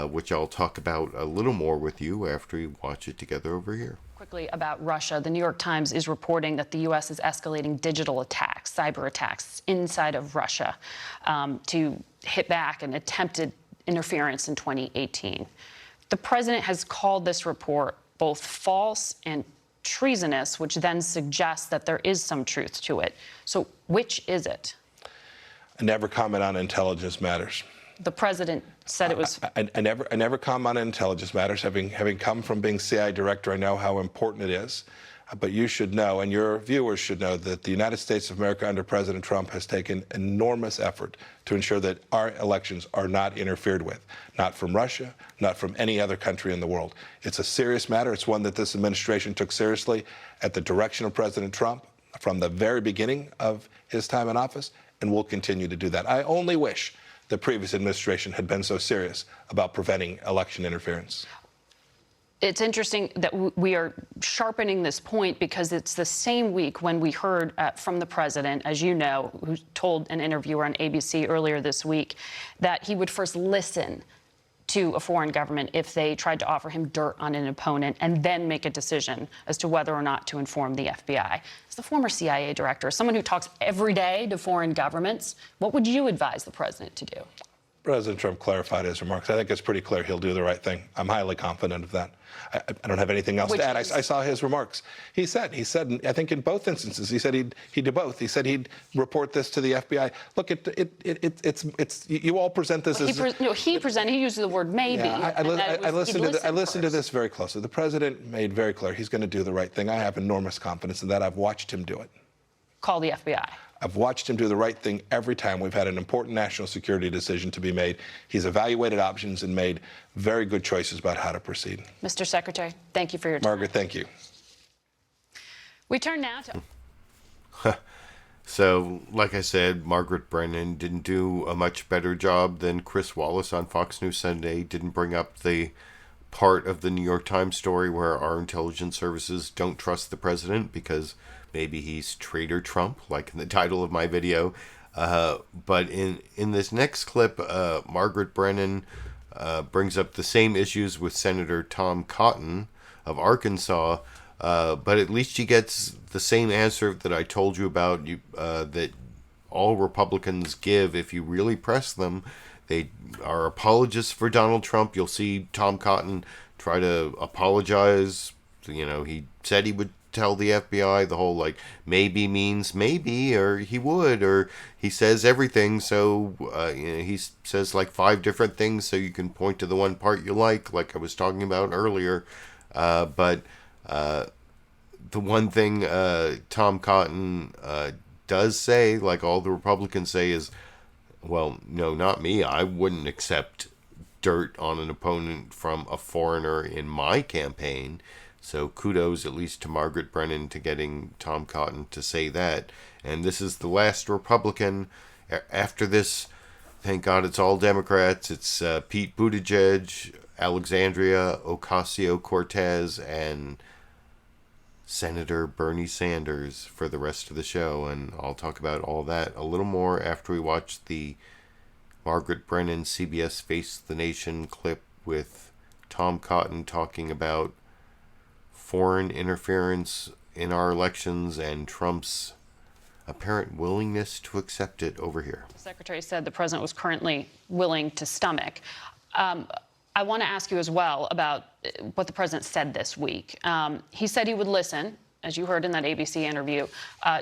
which I'll talk about a little more with you after we watch it together over here. Quickly about Russia, the New York Times is reporting that the U.S. is escalating digital attacks, cyber attacks inside of Russia to hit back an attempted interference in 2018. The president has called this report both false and treasonous, which then suggests that there is some truth to it. So which is it? I never comment on intelligence matters. The president said it was... I never comment on intelligence matters. Having come from being CIA director, I know how important it is. But you should know, and your viewers should know, that the United States of America under President Trump has taken enormous effort to ensure that our elections are not interfered with, not from Russia, not from any other country in the world. It's a serious matter. It's one that this administration took seriously at the direction of President Trump from the very beginning of his time in office, and will continue to do that. I only wish the previous administration had been so serious about preventing election interference. It's interesting that we are sharpening this point because it's the same week when we heard from the president, as you know, who told an interviewer on ABC earlier this week that he would first listen to a foreign government if they tried to offer him dirt on an opponent and then make a decision as to whether or not to inform the FBI. As the former CIA director, someone who talks every day to foreign governments, what would you advise the president to do? President Trump clarified his remarks. I think it's pretty clear he'll do the right thing. I'm highly confident of that. I don't have anything else to add. I saw his remarks. He said, I think in both instances, he said he'd do both. He said he'd report this to the FBI. Look, it's you all present this as... He used the word maybe. Yeah, I listened to this very closely. The president made very clear he's going to do the right thing. I have enormous confidence in that. I've watched him do it. Call the FBI. I've watched him do the right thing every time we've had an important national security decision to be made. He's evaluated options and made very good choices about how to proceed. Mr. Secretary, thank you for your time. Margaret, thank you. We turn now to... So, like I said, Margaret Brennan didn't do a much better job than Chris Wallace on Fox News Sunday. Didn't bring up the part of the New York Times story where our intelligence services don't trust the president because maybe he's Traitor Trump, like in the title of my video. But in this next clip, Margaret Brennan brings up the same issues with Senator Tom Cotton of Arkansas, but at least she gets the same answer that I told you about, that all Republicans give if you really press them. They are apologists for Donald Trump. You'll see Tom Cotton try to apologize. You know, he said he would tell the FBI, the whole like maybe means maybe, or he would, or he says everything, so he says like 5 different things so you can point to the one part you like I was talking about earlier, but the one thing Tom Cotton does say, like all the Republicans say, is, well, no, not me, I wouldn't accept dirt on an opponent from a foreigner in my campaign. So kudos at least to Margaret Brennan to getting Tom Cotton to say that. And this is the last Republican. After this, thank God it's all Democrats. It's Pete Buttigieg, Alexandria Ocasio-Cortez, and Senator Bernie Sanders for the rest of the show. And I'll talk about all that a little more after we watch the Margaret Brennan CBS Face the Nation clip with Tom Cotton talking about foreign interference in our elections and Trump's apparent willingness to accept it over here. The Secretary said the president was currently willing to stomach. I want to ask you as well about what the president said this week. He said he would listen, as you heard in that ABC interview,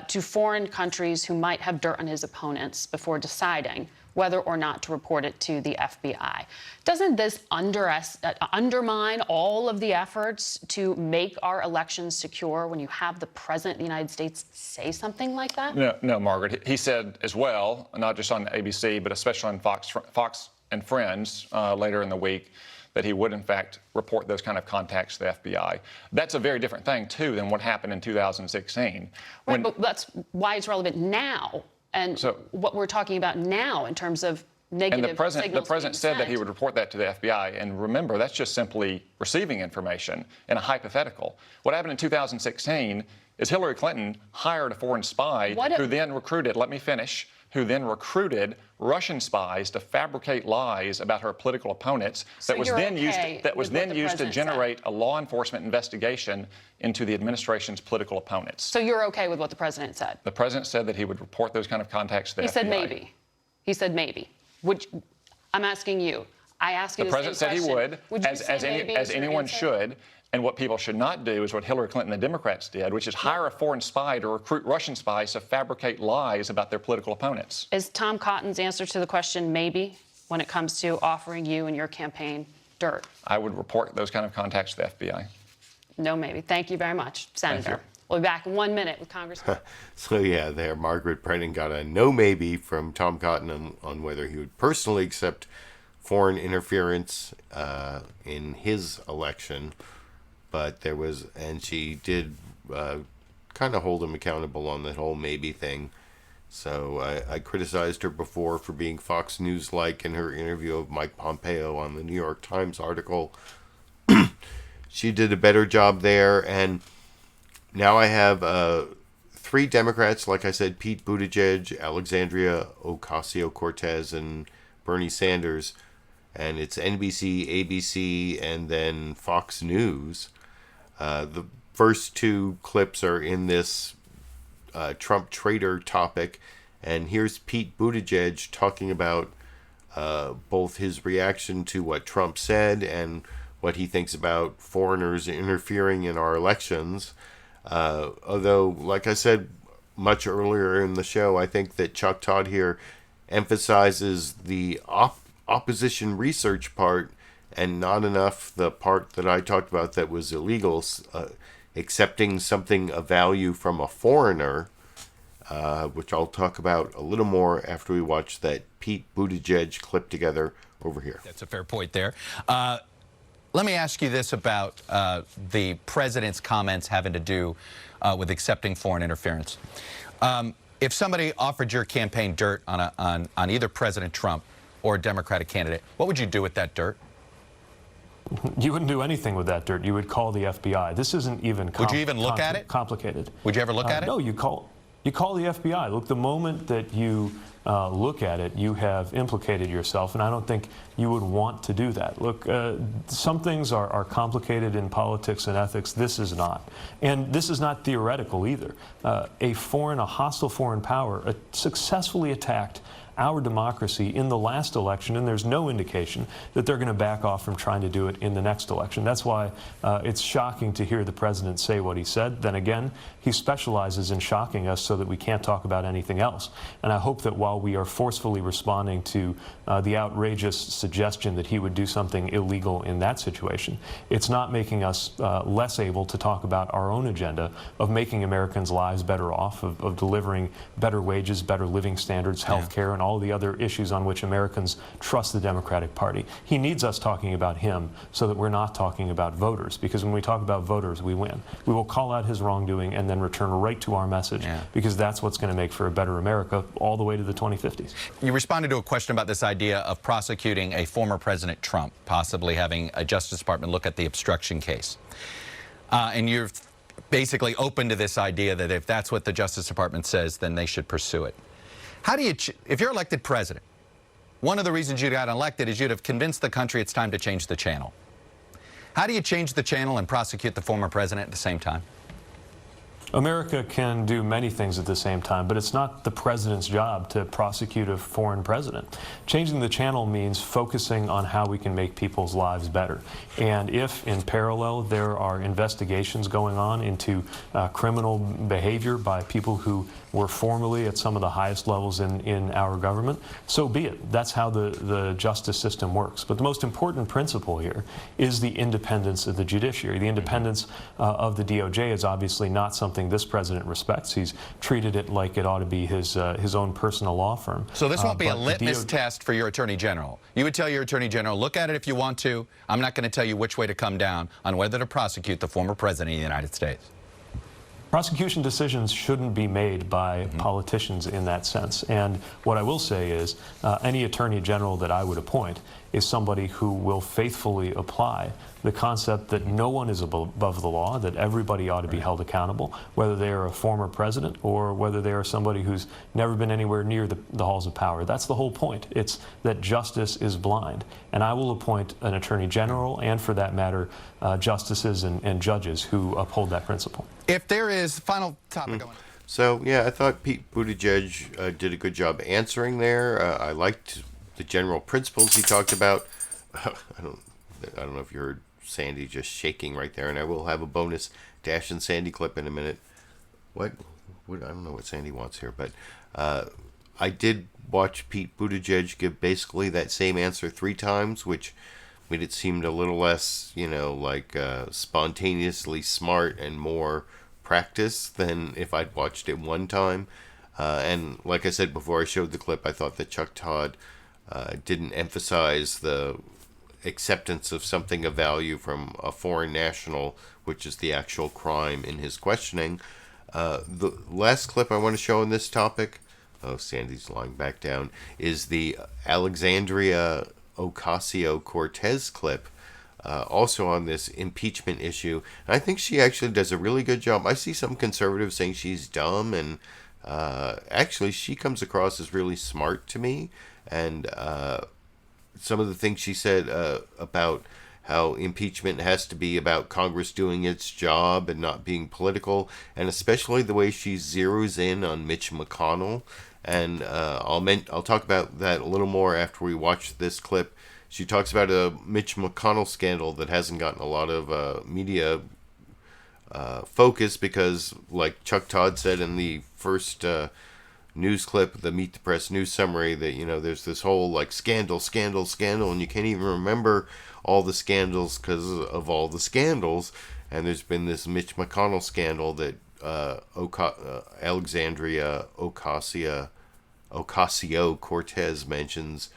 to foreign countries who might have dirt on his opponents before deciding whether or not to report it to the FBI. Doesn't this undermine all of the efforts to make our elections secure when you have the President of the United States say something like that? No, Margaret. He said as well, not just on ABC, but especially on Fox and Friends later in the week, that he would, in fact, report those kind of contacts to the FBI. That's a very different thing, too, than what happened in 2016. Right, but that's why it's relevant now. And so, what we're talking about now in terms of negative signals. And the president said that he would report that to the FBI. And remember, that's just simply receiving information in a hypothetical. What happened in 2016 is Hillary Clinton hired a foreign spy who then recruited, let me finish, who then recruited Russian spies to fabricate lies about her political opponents that was then used to generate a law enforcement investigation into the administration's political opponents. So you're okay with what the president said? The president said that he would report those kind of contacts to the FBI. He said maybe. He said maybe. I'm asking you. I ask you the president said he would, as anyone should. And what people should not do is what Hillary Clinton and the Democrats did, which is hire a foreign spy to recruit Russian spies to fabricate lies about their political opponents. Is Tom Cotton's answer to the question maybe when it comes to offering you and your campaign dirt? I would report those kind of contacts to the FBI. No, maybe. Thank you very much, Senator. We'll be back in 1 minute with Congressman. So yeah, there, Margaret Brennan got a no maybe from Tom Cotton on whether he would personally accept foreign interference in his election. But there was, and she did kind of hold him accountable on the whole maybe thing. So I criticized her before for being Fox News-like in her interview of Mike Pompeo on the New York Times article. She did a better job there, and now I have 3 Democrats, like I said, Pete Buttigieg, Alexandria Ocasio-Cortez, and Bernie Sanders. And it's NBC, ABC, and then Fox News. The first 2 clips are in this Trump traitor topic. And here's Pete Buttigieg talking about both his reaction to what Trump said and what he thinks about foreigners interfering in our elections. Although, like I said much earlier in the show, I think that Chuck Todd here emphasizes the opposition research part and not enough the part that I talked about that was illegal, accepting something of value from a foreigner, which I'll talk about a little more after we watch that Pete Buttigieg clip together over here. That's a fair point there. Let me ask you this about the president's comments having to do with accepting foreign interference. If somebody offered your campaign dirt on either President Trump or a Democratic candidate, what would you do with that dirt? You wouldn't do anything with that dirt. You would call the FBI. This isn't even Would you even look at it? Complicated. Would you ever look at it? No, you call the FBI. Look, the moment that you look at it, you have implicated yourself, and I don't think you would want to do that. Look, some things are complicated in politics and ethics. This is not. And this is not theoretical either. A hostile foreign power successfully attacked our democracy in the last election, and there's no indication that they're going to back off from trying to do it in the next election. That's why it's shocking to hear the president say what he said. Then again, he specializes in shocking us so that we can't talk about anything else. And I hope that while we are forcefully responding to the outrageous suggestion that he would do something illegal in that situation, it's not making us less able to talk about our own agenda of making Americans' lives better off, of delivering better wages, better living standards, health care, and all the other issues on which Americans trust the Democratic Party. He needs us talking about him so that we're not talking about voters, because when we talk about voters, we win. We will call out his wrongdoing and then return right to our message, because that's what's going to make for a better America all the way to the 2050s. You responded to a question about this idea of prosecuting a former President Trump, possibly having a Justice Department look at the obstruction case. And you're basically open to this idea that if that's what the Justice Department says, then they should pursue it. How do you, if you're elected president, one of the reasons you got elected is you'd have convinced the country it's time to change the channel. How do you change the channel and prosecute the former president at the same time? America can do many things at the same time, but it's not the president's job to prosecute a foreign president. Changing the channel means focusing on how we can make people's lives better. And if, in parallel, there are investigations going on into criminal behavior by people who were formerly at some of the highest levels in our government, so be it. That's how the justice system works. But the most important principle here is the independence of the judiciary. The independence of the DOJ is obviously not something this president respects. He's treated it like it ought to be his own personal law firm. So this won't be a litmus test for your Attorney General. You would tell your Attorney General, look at it if you want to. I'm not going to tell you which way to come down on whether to prosecute the former president of the United States. Prosecution decisions shouldn't be made by politicians in that sense. And what I will say is any Attorney General that I would appoint is somebody who will faithfully apply the concept that no one is above the law, that everybody ought to be held accountable, whether they are a former president or whether they are somebody who's never been anywhere near the halls of power. That's the whole point. It's that justice is blind. And I will appoint an Attorney General and, for that matter, justices and judges who uphold that principle. If there is final topic going. So, yeah, I thought Pete Buttigieg did a good job answering there. I liked the general principles he talked about. I don't know if you heard Sandy just shaking right there. And I will have a bonus Dash and Sandy clip in a minute. What I don't know what Sandy wants here, but I did watch Pete Buttigieg give basically that same answer 3 times, which made it seem a little less, spontaneously smart and more practice than if I'd watched it 1 time. And like I said before I showed the clip, I thought that Chuck Todd didn't emphasize the acceptance of something of value from a foreign national, which is the actual crime in his questioning. The last clip I want to show on this topic, Sandy's lying back down, is the Alexandria Ocasio-Cortez clip, also on this impeachment issue. And I think she actually does a really good job. I see some conservatives saying she's dumb, and actually she comes across as really smart to me. And some of the things she said about how impeachment has to be about Congress doing its job and not being political, and especially the way she zeroes in on Mitch McConnell. And I'll talk about that a little more after we watch this clip. She talks about a Mitch McConnell scandal that hasn't gotten a lot of media focus because, like Chuck Todd said in the first news clip, the Meet the Press news summary, that there's this whole scandal, and you can't even remember all the scandals because of all the scandals. And there's been this Mitch McConnell scandal that Alexandria Ocasio-Cortez mentions,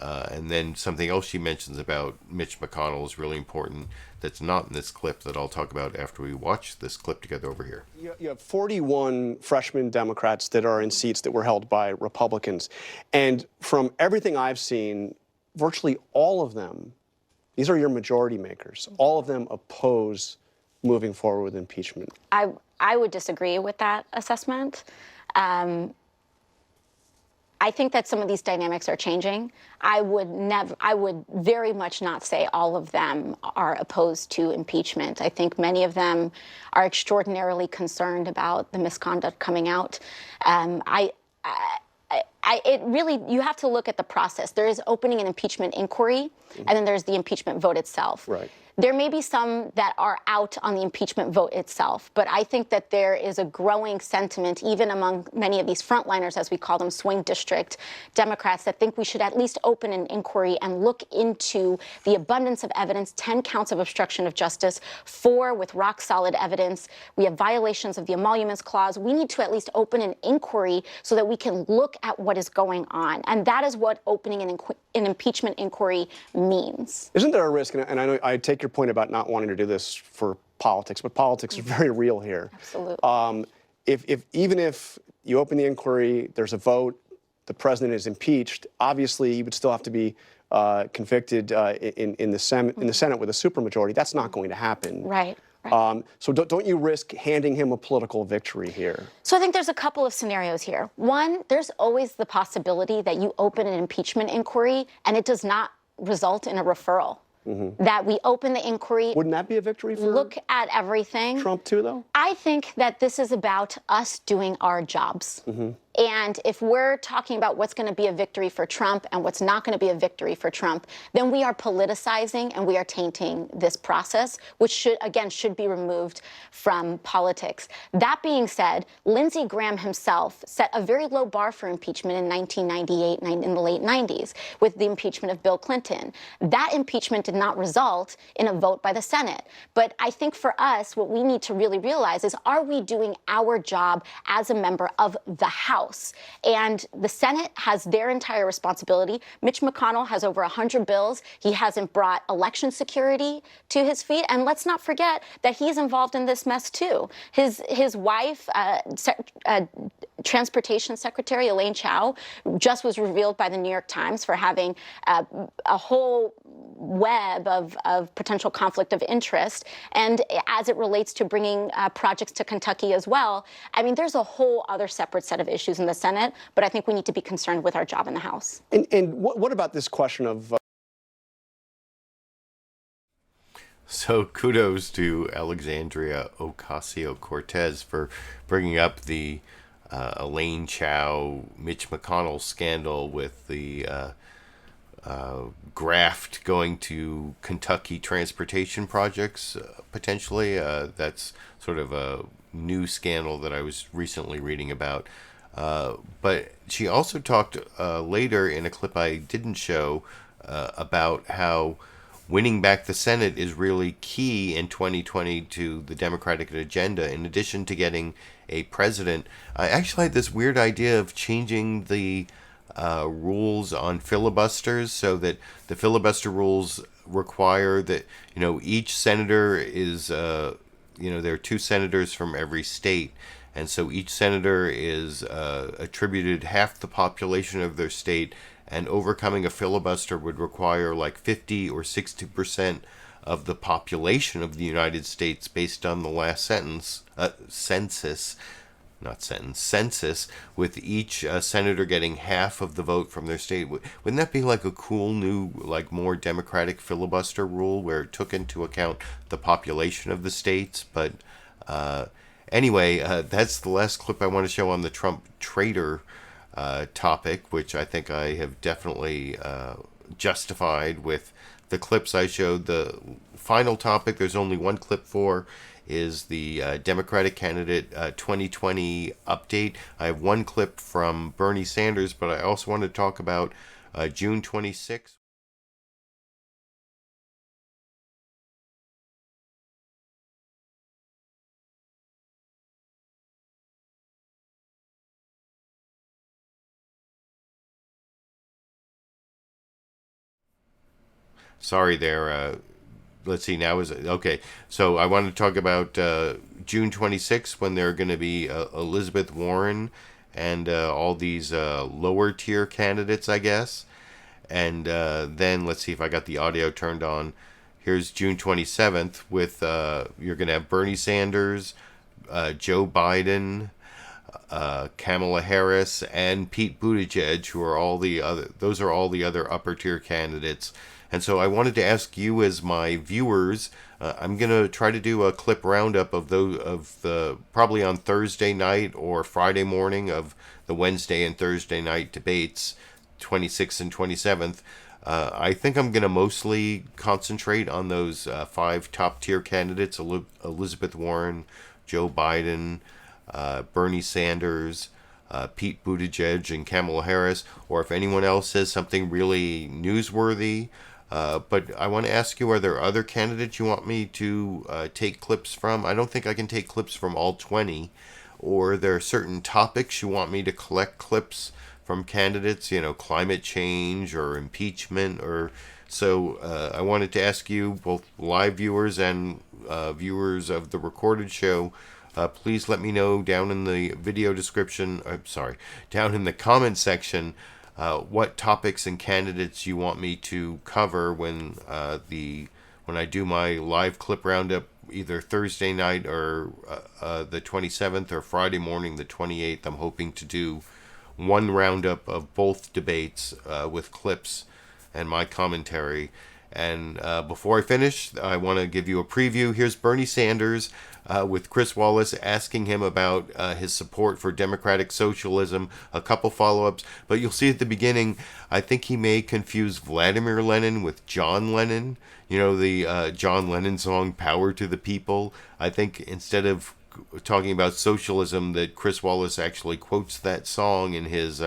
and then something else she mentions about Mitch McConnell is really important that's not in this clip that I'll talk about after we watch this clip together over here. You have 41 freshman Democrats that are in seats that were held by Republicans. And from everything I've seen, virtually all of them, these are your majority makers, all of them oppose moving forward with impeachment. I would disagree with that assessment. I think that some of these dynamics are changing. I would very much not say all of them are opposed to impeachment. I think many of them are extraordinarily concerned about the misconduct coming out. You have to look at the process. There is opening an impeachment inquiry, and then there's the impeachment vote itself. Right. There may be some that are out on the impeachment vote itself, but I think that there is a growing sentiment, even among many of these frontliners, as we call them, swing district Democrats, that think we should at least open an inquiry and look into the abundance of evidence, 10 counts of obstruction of justice, 4 with rock-solid evidence. We have violations of the Emoluments Clause. We need to at least open an inquiry so that we can look at what is going on. And that is what opening an impeachment inquiry means. Isn't there a risk, and I know I take your point about not wanting to do this for politics, but politics is very real here. Absolutely. Even if you open the inquiry, there's a vote, the president is impeached, obviously he would still have to be convicted in the Senate with a supermajority. That's not going to happen. Right. So don't you risk handing him a political victory here? So I think there's a couple of scenarios here. One, there's always the possibility that you open an impeachment inquiry and it does not result in a referral. That we open the inquiry. Wouldn't that be a victory for look at everything? Trump too, though? I think that this is about us doing our jobs. And if we're talking about what's going to be a victory for Trump and what's not going to be a victory for Trump, then we are politicizing and we are tainting this process, which should be removed from politics. That being said, Lindsey Graham himself set a very low bar for impeachment in 1998, in the late 90s, with the impeachment of Bill Clinton. That impeachment did not result in a vote by the Senate. But I think for us, what we need to really realize is, are we doing our job as a member of the House? And the Senate has their entire responsibility. Mitch McConnell has over 100 bills. He hasn't brought election security to his feet. And let's not forget that he's involved in this mess, too. His wife, Transportation Secretary Elaine Chao, just was revealed by the New York Times for having a whole web of potential conflict of interest. And as it relates to bringing projects to Kentucky as well, I mean, there's a whole other separate set of issues in the Senate, but I think we need to be concerned with our job in the House. And what about this question of... So kudos to Alexandria Ocasio-Cortez for bringing up the Elaine Chao, Mitch McConnell scandal with the graft going to Kentucky transportation projects, potentially. That's sort of a new scandal that I was recently reading about. But she also talked later in a clip I didn't show about how winning back the Senate is really key in 2020 to the Democratic agenda. In addition to getting a president, I actually had this weird idea of changing the rules on filibusters so that the filibuster rules require that, each senator is, there are 2 senators from every state. And so each senator is attributed half the population of their state, and overcoming a filibuster would require like 50 or 60% of the population of the United States based on the last census, with each senator getting half of the vote from their state. Wouldn't that be like a cool new, like more democratic filibuster rule where it took into account the population of the states? But anyway, that's the last clip I want to show on the Trump traitor topic, which I think I have definitely justified with the clips I showed. The final topic, there's only one clip for, is the Democratic candidate 2020 update. I have one clip from Bernie Sanders, but I also want to talk about June 26th. Sorry there. Let's see, now is it? Okay, so I want to talk about June 26th when there are going to be Elizabeth Warren and all these lower tier candidates, I guess. And then let's see if I got the audio turned on. Here's June 27th with, you're going to have Bernie Sanders, Joe Biden, Kamala Harris, and Pete Buttigieg, who are all the other, those are all the other upper tier candidates. And so I wanted to ask you as my viewers, I'm going to try to do a clip roundup of the probably on Thursday night or Friday morning of the Wednesday and Thursday night debates, 26th and 27th. I think I'm going to mostly concentrate on those 5 top tier candidates, Elizabeth Warren, Joe Biden, Bernie Sanders, Pete Buttigieg, and Kamala Harris, or if anyone else says something really newsworthy. But I want to ask you, are there other candidates you want me to take clips from? I don't think I can take clips from all 20. Or there are certain topics you want me to collect clips from candidates, climate change or impeachment. Or so I wanted to ask you, both live viewers and viewers of the recorded show, please let me know down in the video description, down in the comment section, what topics and candidates you want me to cover when I do my live clip roundup, either Thursday night or the 27th, or Friday morning the 28th. I'm hoping to do one roundup of both debates with clips and my commentary. And before I finish, I want to give you a preview. Here's Bernie Sanders with Chris Wallace asking him about his support for democratic socialism, a couple follow-ups. But you'll see at the beginning, I think he may confuse Vladimir Lenin with John Lennon. The John Lennon song, Power to the People. I think instead of talking about socialism, that Chris Wallace actually quotes that song in his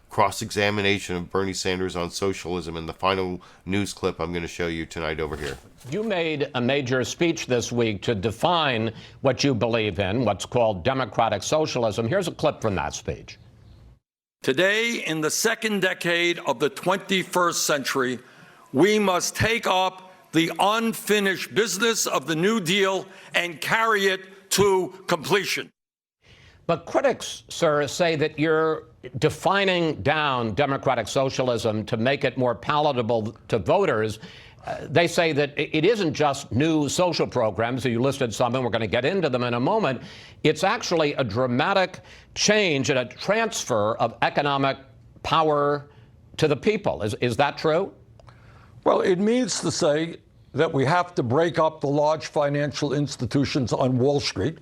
cross-examination of Bernie Sanders on socialism in the final news clip I'm going to show you tonight over here. You made a major speech this week to define what you believe in, what's called democratic socialism. Here's a clip from that speech. Today, in the second decade of the 21st century, we must take up the unfinished business of the New Deal and carry it to completion. But critics, sir, say that you're defining down democratic socialism to make it more palatable to voters. They say that it isn't just new social programs. You listed some, and we're going to get into them in a moment. It's actually a dramatic change and a transfer of economic power to the people. Is that true? Well, it means to say that we have to break up the large financial institutions on Wall Street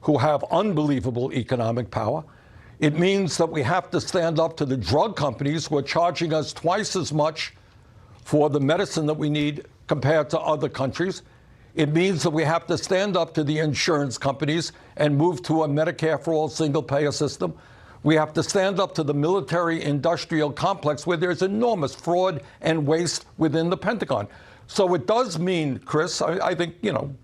who have unbelievable economic power. It means that we have to stand up to the drug companies who are charging us twice as much for the medicine that we need compared to other countries. It means that we have to stand up to the insurance companies and move to a Medicare for all single-payer system. We have to stand up to the military-industrial complex where there's enormous fraud and waste within the Pentagon. So it does mean, Chris, I think,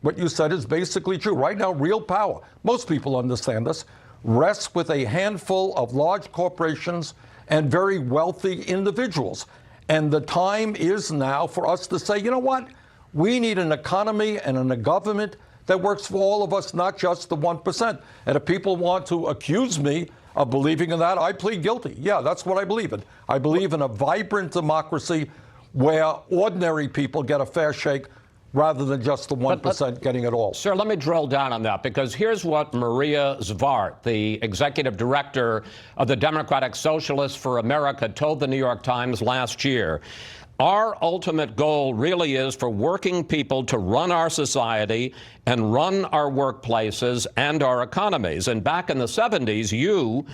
what you said is basically true. Right now, real power, most people understand this, rests with a handful of large corporations and very wealthy individuals. And the time is now for us to say, you know what? We need an economy and a government that works for all of us, not just the 1%. And if people want to accuse me of believing in that, I plead guilty. Yeah, that's what I believe in. I believe in a vibrant democracy where ordinary people get a fair shake rather than just the 1% getting it all. Sir, let me drill down on that, because here's what Maria Zvart, the executive director of the Democratic Socialists for America, told the New York Times last year. Our ultimate goal really is for working people to run our society and run our workplaces and our economies. And back in the 70s, you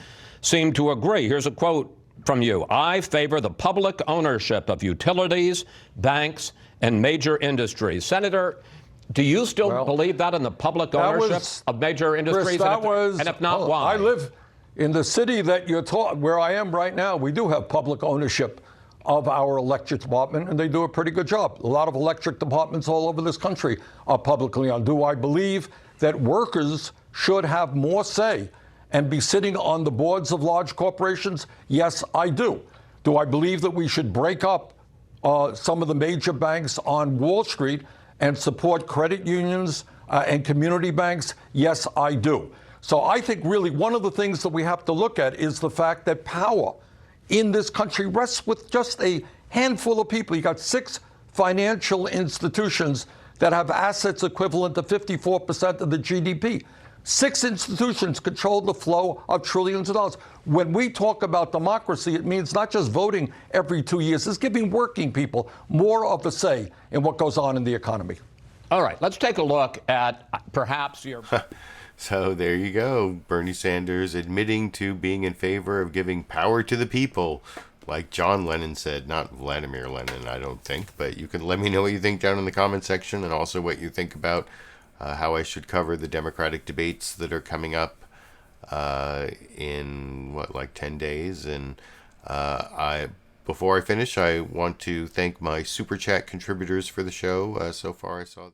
seemed to agree. Here's a quote from you. I favor the public ownership of utilities, banks, and major industries. Senator, do you still believe that in the public ownership of major industries? Chris, and if not, why? I live in the city that you're where I am right now. We do have public ownership of our electric department, and they do a pretty good job. A lot of electric departments all over this country are publicly owned. Do I believe that workers should have more say and be sitting on the boards of large corporations? Yes, I do. Do I believe that we should break up some of the major banks on Wall Street and support credit unions and community banks? Yes, I do. So I think really one of the things that we have to look at is the fact that power in this country rests with just a handful of people. You got 6 financial institutions that have assets equivalent to 54% of the GDP. 6 institutions control the flow of trillions of dollars. When we talk about democracy, it means not just voting every 2 years. It's giving working people more of a say in what goes on in the economy. All right, let's take a look at perhaps your... So there you go. Bernie Sanders admitting to being in favor of giving power to the people, like John Lennon said, not Vladimir Lenin, I don't think. But you can let me know what you think down in the comment section, and also what you think about how I should cover the Democratic debates that are coming up in, 10 days. And before I finish, I want to thank my Super Chat contributors for the show. So far, I saw...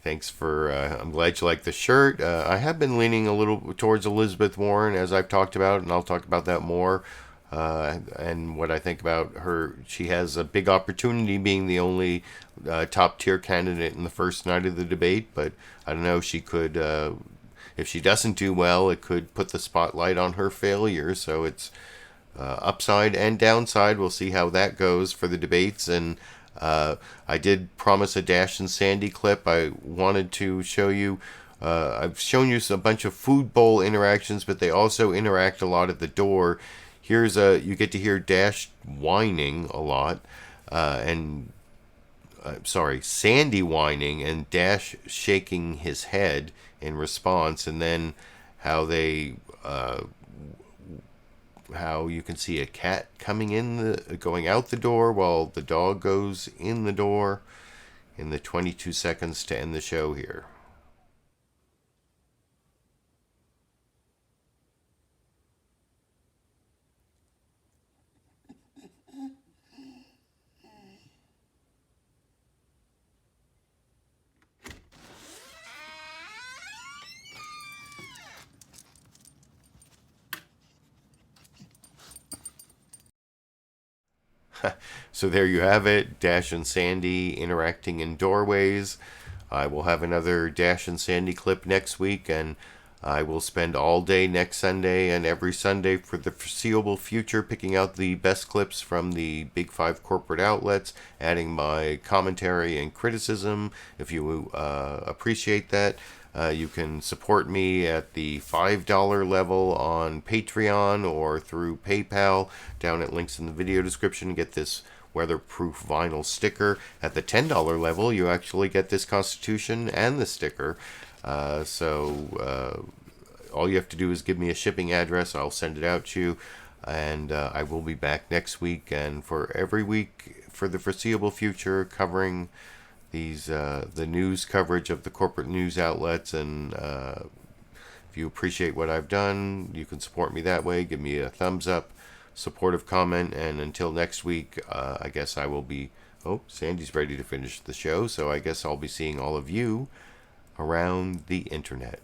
Thanks for, I'm glad you like the shirt. I have been leaning a little towards Elizabeth Warren, as I've talked about, and I'll talk about that more. And what I think about her, she has a big opportunity being the only top tier candidate in the first night of the debate. But I don't know, she could, if she doesn't do well, it could put the spotlight on her failure. So it's upside and downside. We'll see how that goes for the debates. And I did promise a Dash and Sandy clip. I wanted to show you, I've shown you a bunch of food bowl interactions, but they also interact a lot at the door. Here's you get to hear Dash whining a lot, Sandy whining and Dash shaking his head in response, and then how they, how you can see a cat going out the door while the dog goes in the door in the 22 seconds to end the show here. So there you have it, Dash and Sandy interacting in doorways. I will have another Dash and Sandy clip next week, and I will spend all day next Sunday and every Sunday for the foreseeable future picking out the best clips from the Big 5 corporate outlets, adding my commentary and criticism. If you appreciate that, you can support me at the $5 level on Patreon or through PayPal down at links in the video description. Get this weatherproof vinyl sticker. At the $10 level, you actually get this Constitution and the sticker. So all you have to do is give me a shipping address. I'll send it out to you. And I will be back next week and for every week for the foreseeable future, covering these the news coverage of the corporate news outlets. And if you appreciate what I've done, you can support me that way. Give me a thumbs up, supportive comment, and until next week, I guess I will be... Oh, Sandy's ready to finish the show, so I guess I'll be seeing all of you around the internet.